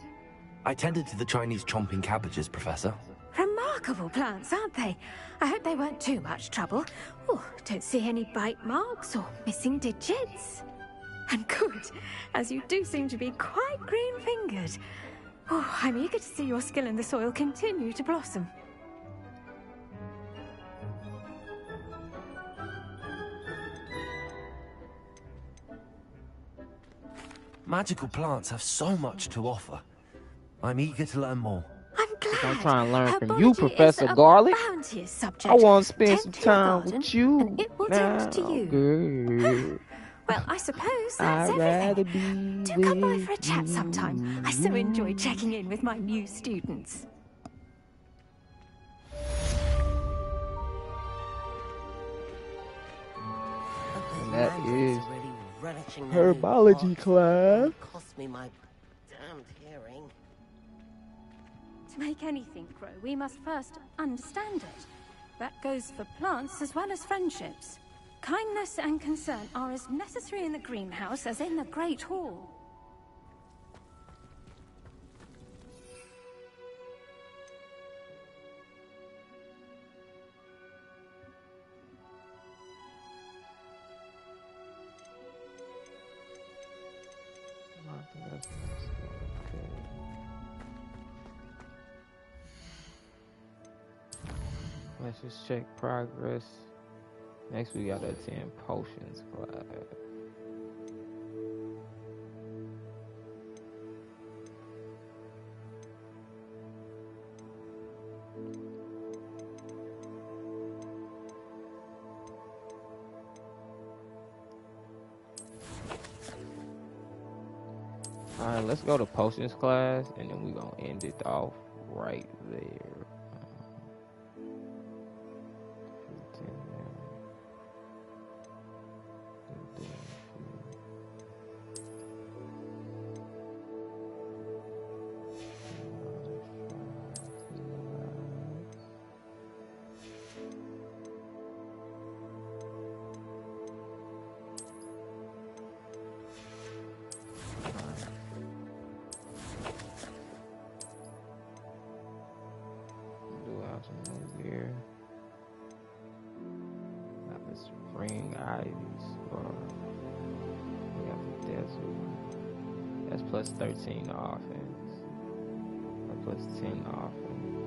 S14: I tended to the Chinese chomping cabbages, Professor.
S22: Remarkable plants, aren't they? I hope they weren't too much trouble. Oh, don't see any bite marks or missing digits. And good, as you do seem to be quite green-fingered. Oh, I'm eager to see your skill in the soil continue to blossom.
S14: Magical plants have so much to offer. I'm eager to learn more.
S1: I'm trying to learn from you, Professor Garlic. I want to spend some time with you.
S22: And it will tend to you.
S1: Girl.
S22: Well, I suppose that's everything. Do come by for a chat sometime. I so enjoy checking in with my new students.
S1: And that is
S12: herbology class.
S13: Cost me my damned hearing.
S22: To make anything grow, we must first understand it. That goes for plants as well as friendships. Kindness and concern are as necessary in the greenhouse as in the Great Hall.
S1: Let's just check progress. Next we got a 10 potions class. Alright, let's go to potions class and then we're gonna end it off right there. That's plus 13 offense. Plus 10 offense.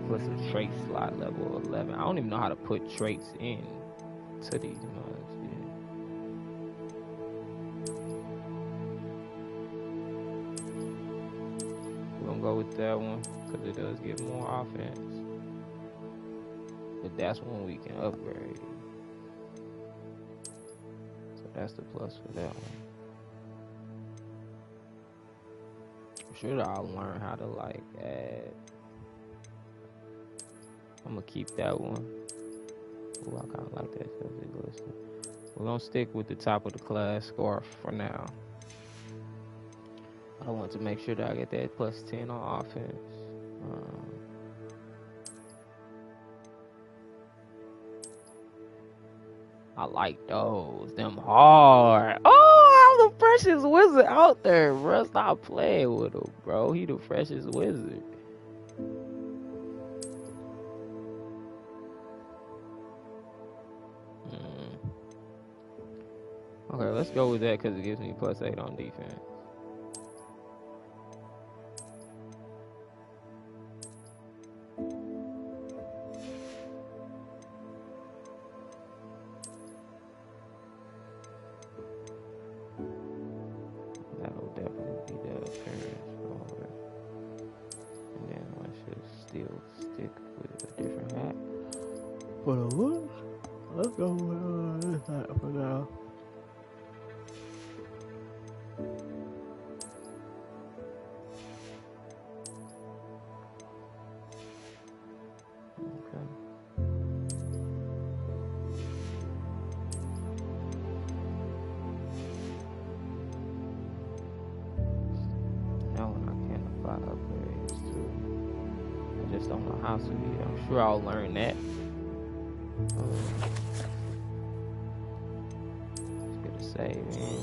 S1: Plus a trait slot level 11. I don't even know how to put traits in to these mods. Yeah. We're gonna go with that one because it does give more offense. But that's one we can upgrade. So that's the plus for that one. should I'll learn how to like add. I'm gonna keep that one. Ooh, I kind of like that subject listing. We're gonna stick with the top of the class scarf for now. I want to make sure that I get that plus 10 on offense. I like those. Them hard. Oh, I'm the freshest wizard out there, bro. Stop playing with him, bro. He the freshest wizard. Okay, let's go with that because it gives me plus 8 on defense. That'll definitely be the appearance for it. And then I should still stick with a different hat.
S12: For the looks, let's go with this hat for now. I'm sure I'll learn that. Let's get a save in.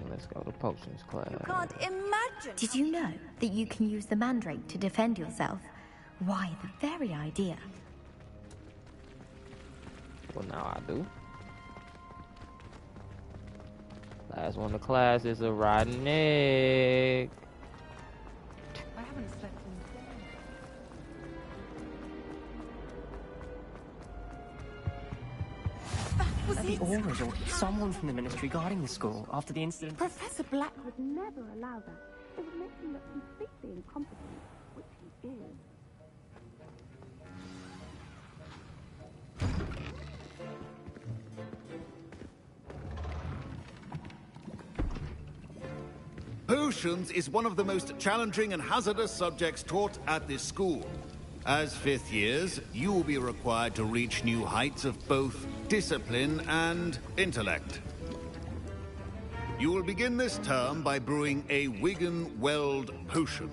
S12: And let's go to potions class.
S9: You can't imagine. Did you know that you can use the mandrake to defend yourself? Why, the very idea.
S1: Well, now I do. Last one of class is a rotten egg.
S21: I haven't slept in
S4: The Aurors or someone from the ministry guarding the school after the incident.
S21: Professor Black would never allow that. It would make him look completely incompetent, which he is.
S17: Potions is one of the most challenging and hazardous subjects taught at this school. As fifth years, you will be required to reach new heights of both discipline and intellect. You will begin this term by brewing a Wigan-Weld potion.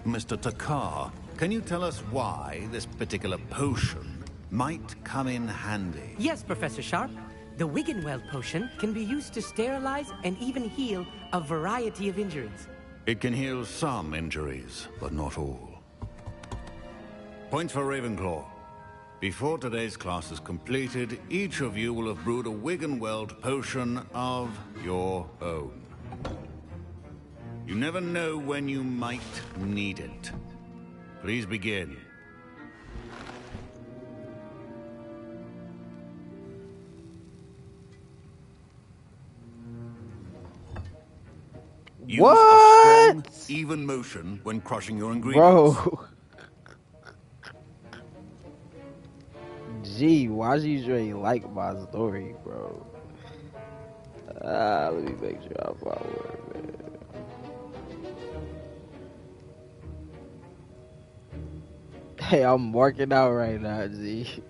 S17: Mr. Takar, can you tell us why this particular potion might come in handy?
S4: Yes, Professor Sharp. The Wigan-Weld potion can be used to sterilize and even heal a variety of injuries.
S17: It can heal some injuries, but not all. Points for Ravenclaw. Before today's class is completed, each of you will have brewed a Wigan-Weld potion of your own. You never know when you might need it. Please begin. Use a strong, even motion when crushing your ingredients.
S1: Bro. Gee, why you ain't like my story, bro? Let me make sure I follow it, man. Hey, I'm working out right now, G.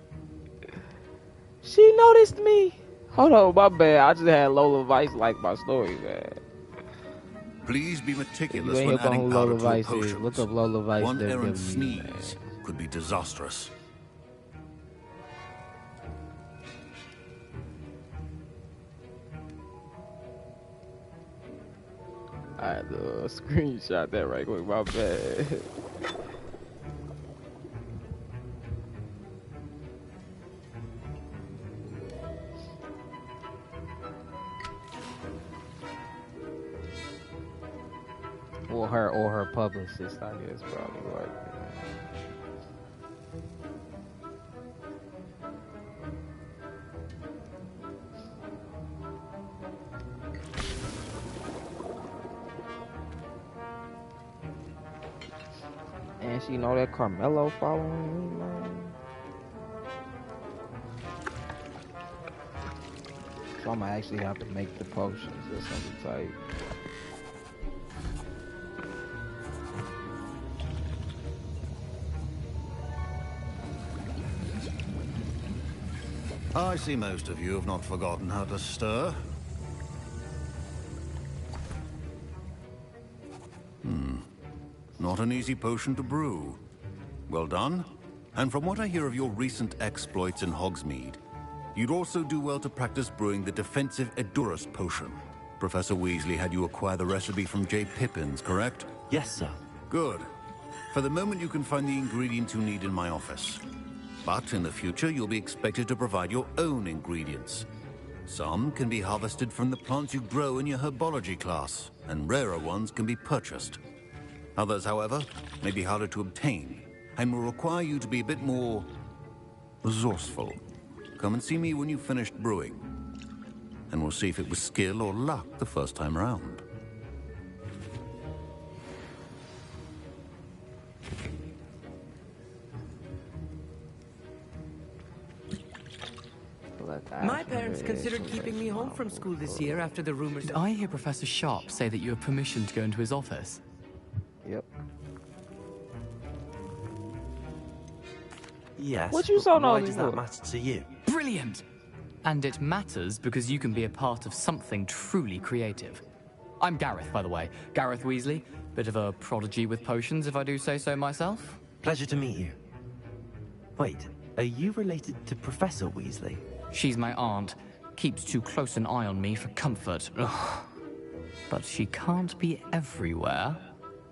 S1: She noticed me. Hold on, my bad. I just had Lola Vice like my story, man.
S17: Please be meticulous
S1: You
S17: when
S1: ain't up on
S17: adding
S1: who
S17: powder
S1: Lola
S17: to your
S1: Vice is.
S17: potions.
S1: Look up Lola Vice.
S17: One errant
S1: WWE,
S17: sneeze could be disastrous.
S1: I had to screenshot that right quick, my bad. Or her publicist, I guess, probably right. And she know that Carmelo following me, man. So I'm gonna actually have to make the potions or something type.
S17: I see most of you have not forgotten how to stir. Not an easy potion to brew. Well done. And from what I hear of your recent exploits in Hogsmeade, you'd also do well to practice brewing the defensive Edurus potion. Professor Weasley had you acquire the recipe from J. Pippins, correct?
S14: Yes, sir.
S17: Good. For the moment, you can find the ingredients you need in my office. But in the future, you'll be expected to provide your own ingredients. Some can be harvested from the plants you grow in your herbology class, and rarer ones can be purchased. Others, however, may be harder to obtain, and will require you to be a bit more resourceful. Come and see me when you've finished brewing, and we'll see if it was skill or luck the first time around.
S4: My parents considered keeping me home from school this year after the rumors.
S7: Did I hear Professor Sharp say that you have permission to go into his office?
S1: Yep.
S14: Yes.
S1: What you saw?
S14: Why does that matter to you?
S7: Brilliant! And it matters because you can be a part of something truly creative. I'm Gareth, by the way. Gareth Weasley. Bit of a prodigy with potions, if I do say so myself.
S14: Pleasure to meet you. Wait, are you related to Professor Weasley?
S7: She's my aunt. Keeps too close an eye on me for comfort. Ugh. But she can't be everywhere.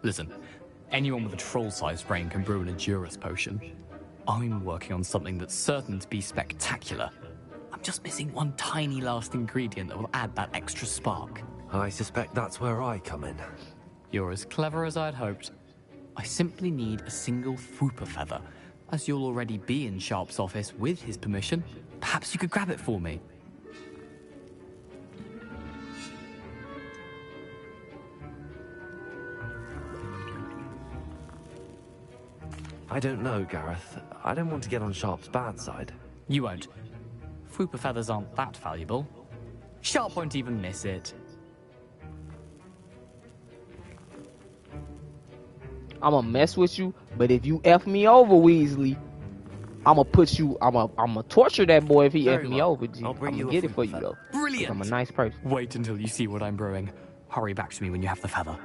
S7: Listen, anyone with a troll-sized brain can brew an Edurus potion. I'm working on something that's certain to be spectacular. I'm just missing one tiny last ingredient that will add that extra spark.
S14: I suspect that's where I come in.
S7: You're as clever as I'd hoped. I simply need a single Fwooper feather. As you'll already be in Sharp's office with his permission, perhaps you could grab it for me.
S14: I don't know, Gareth. I don't want to get on Sharp's bad side.
S7: You won't. Fwooper feathers aren't that valuable. Sharp won't even miss it.
S1: I'ma mess with you, but if you F me over, Weasley, I'ma put you, I'ma torture that boy if he F me over, G.
S7: I'll bring
S1: I'ma
S7: you a
S1: get it for
S7: Fwooper
S1: you,
S7: feather.
S1: though.
S7: Brilliant!
S1: I'm a nice person.
S7: Wait until you see what I'm brewing. Hurry back to me when you have the feather.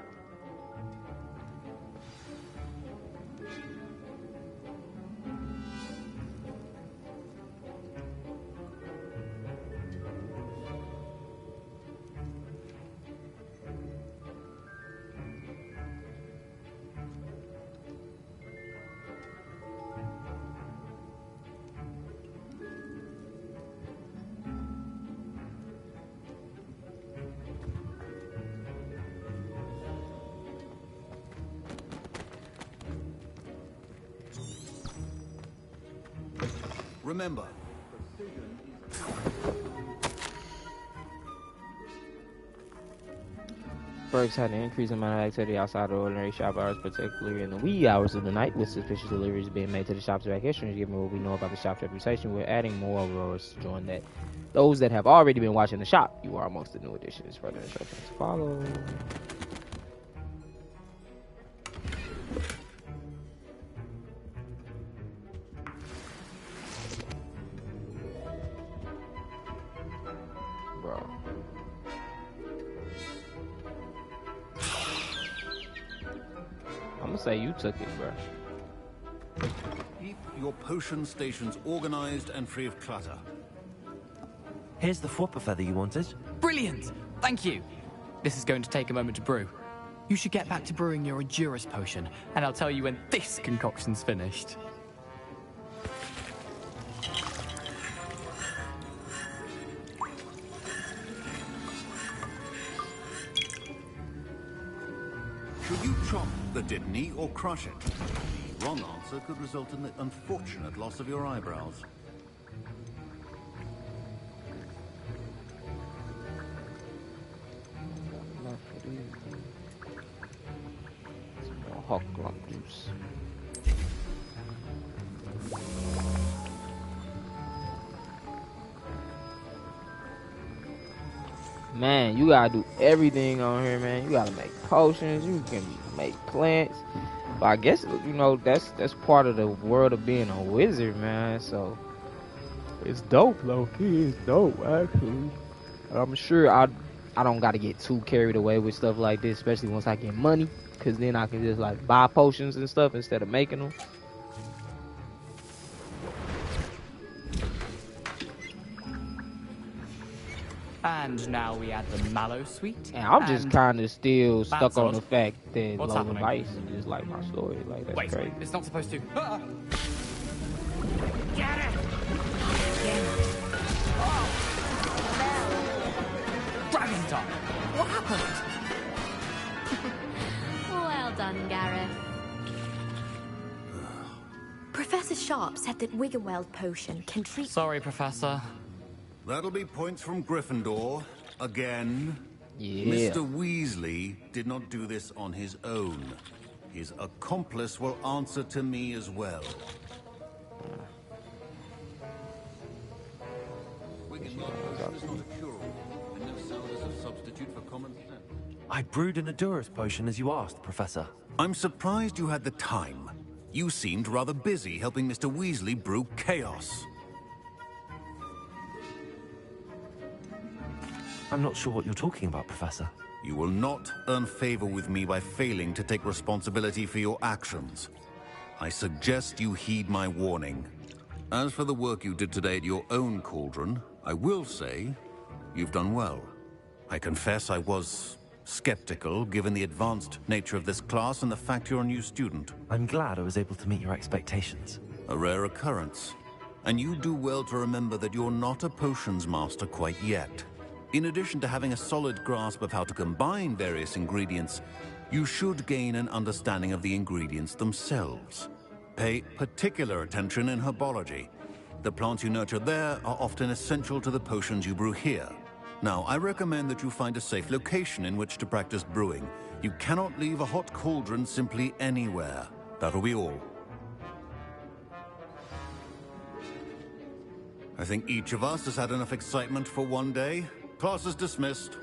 S17: Remember,
S1: Bergs had an increased amount of activity outside the ordinary shop hours, particularly in the wee hours of the night, with suspicious deliveries being made to the shop's back history. Given what we know about the shop's reputation, we're adding more overalls to join that. Those that have already been watching the shop, you are amongst the new additions. Further instructions to follow. Bro. I'm gonna say you took it, bro.
S17: keep your potion stations organized and free of clutter.
S14: Here's the Fwooper feather you wanted.
S7: Brilliant! Thank you. This is going to take a moment to brew. You should get back to brewing your Edurus potion, and I'll tell you when this concoction's finished.
S17: Should you chop the Dittany or crush it? The wrong answer could result in the unfortunate loss of your eyebrows.
S1: Hogwarts juice. Man, you gotta do everything on here, man. You gotta make potions. You can make plants. But I guess that's part of the world of being a wizard, man. So it's dope, low key. It's dope, actually. I'm sure I don't gotta get too carried away with stuff like this, especially once I get money, cause then I can just like buy potions and stuff instead of making them.
S7: And now we add the mallow sweet.
S1: And I'm just kind of still stuck on the fact that
S7: What's
S1: low
S7: happening?
S1: device is just like my story. Like that's
S7: Wait,
S1: crazy.
S7: it's not supposed to.
S15: Get it!
S7: Dragon time! What happened?
S9: Well done, Gareth. Professor Sharp said that Wiggenweld potion can treat...
S7: Sorry, Professor.
S17: That'll be points from Gryffindor. Again.
S1: Yeah.
S17: Mr. Weasley did not do this on his own. His accomplice will answer to me as well.
S14: I brewed an Adurus potion as you asked, Professor.
S17: I'm surprised you had the time. You seemed rather busy helping Mr. Weasley brew chaos.
S14: I'm not sure what you're talking about, Professor.
S17: You will not earn favor with me by failing to take responsibility for your actions. I suggest you heed my warning. As for the work you did today at your own cauldron, I will say you've done well. I confess I was skeptical, given the advanced nature of this class and the fact you're a new student.
S14: I'm glad I was able to meet your expectations.
S17: A rare occurrence. And you do well to remember that you're not a potions master quite yet. In addition to having a solid grasp of how to combine various ingredients, you should gain an understanding of the ingredients themselves. Pay particular attention in herbology. The plants you nurture there are often essential to the potions you brew here. Now, I recommend that you find a safe location in which to practice brewing. You cannot leave a hot cauldron simply anywhere. That'll be all. I think each of us has had enough excitement for one day. Class is dismissed.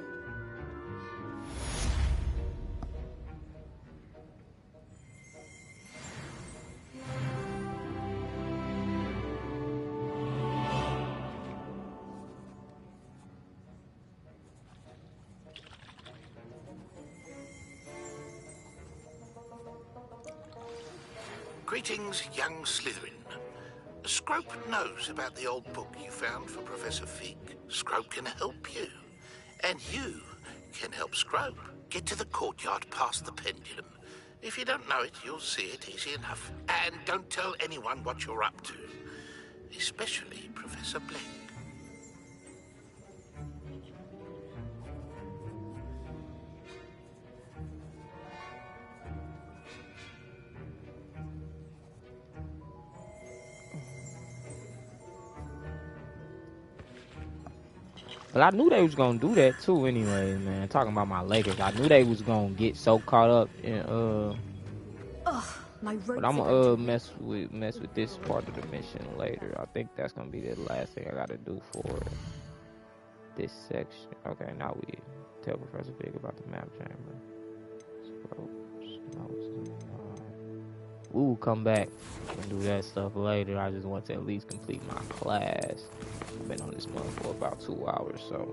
S11: Greetings, young Slytherin. Scrope knows about the old book you found for Professor Fig. Scrope can help you. And you can help Scrope get to the courtyard past the pendulum. If you don't know it, you'll see it easy enough. And don't tell anyone what you're up to. Especially Professor Black.
S1: But I knew they was gonna do that too anyway, man. Talking about my Lakers, I knew they was gonna get so caught up in
S9: my
S1: but I'm gonna mess with this part of the mission later. I think that's gonna be the last thing I gotta do for this section. Okay, now we tell Professor Fig about the map chamber. We will come back and do that stuff later. I just want to at least complete my class. I've been on this month for about 2 hours, so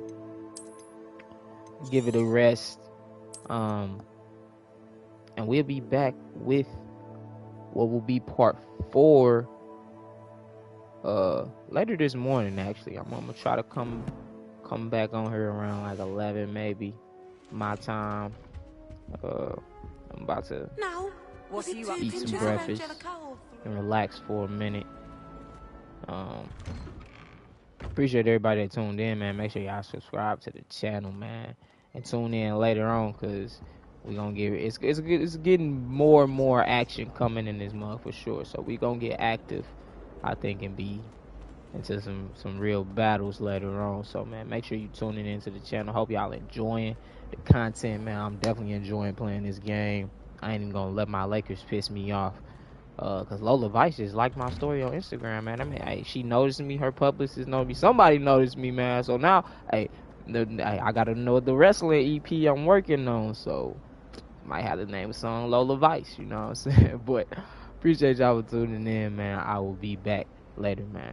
S1: give it a rest. And we'll be back with what will be part 4 later this morning. Actually, I'm gonna try to come back on here around like 11 maybe my time. I'm about to eat some breakfast and relax for a minute. Appreciate everybody that tuned in, man. Make sure y'all subscribe to the channel, man, and tune in later on, cause we gonna get it's getting more and more action coming in this month for sure. So we gonna get active, I think, and be into some real battles later on. So man, make sure you tuning into the channel. Hope y'all enjoying the content, man. I'm definitely enjoying playing this game. I ain't even gonna let my Lakers piss me off. Cause Lola Vice just liked my story on Instagram, man. I mean, hey, she noticed me, her publicist noticed me, somebody noticed me, man. So now I gotta know the wrestling EP I'm working on, so might have to name a song Lola Vice, you know what I'm saying? But appreciate y'all for tuning in, man. I will be back later, man.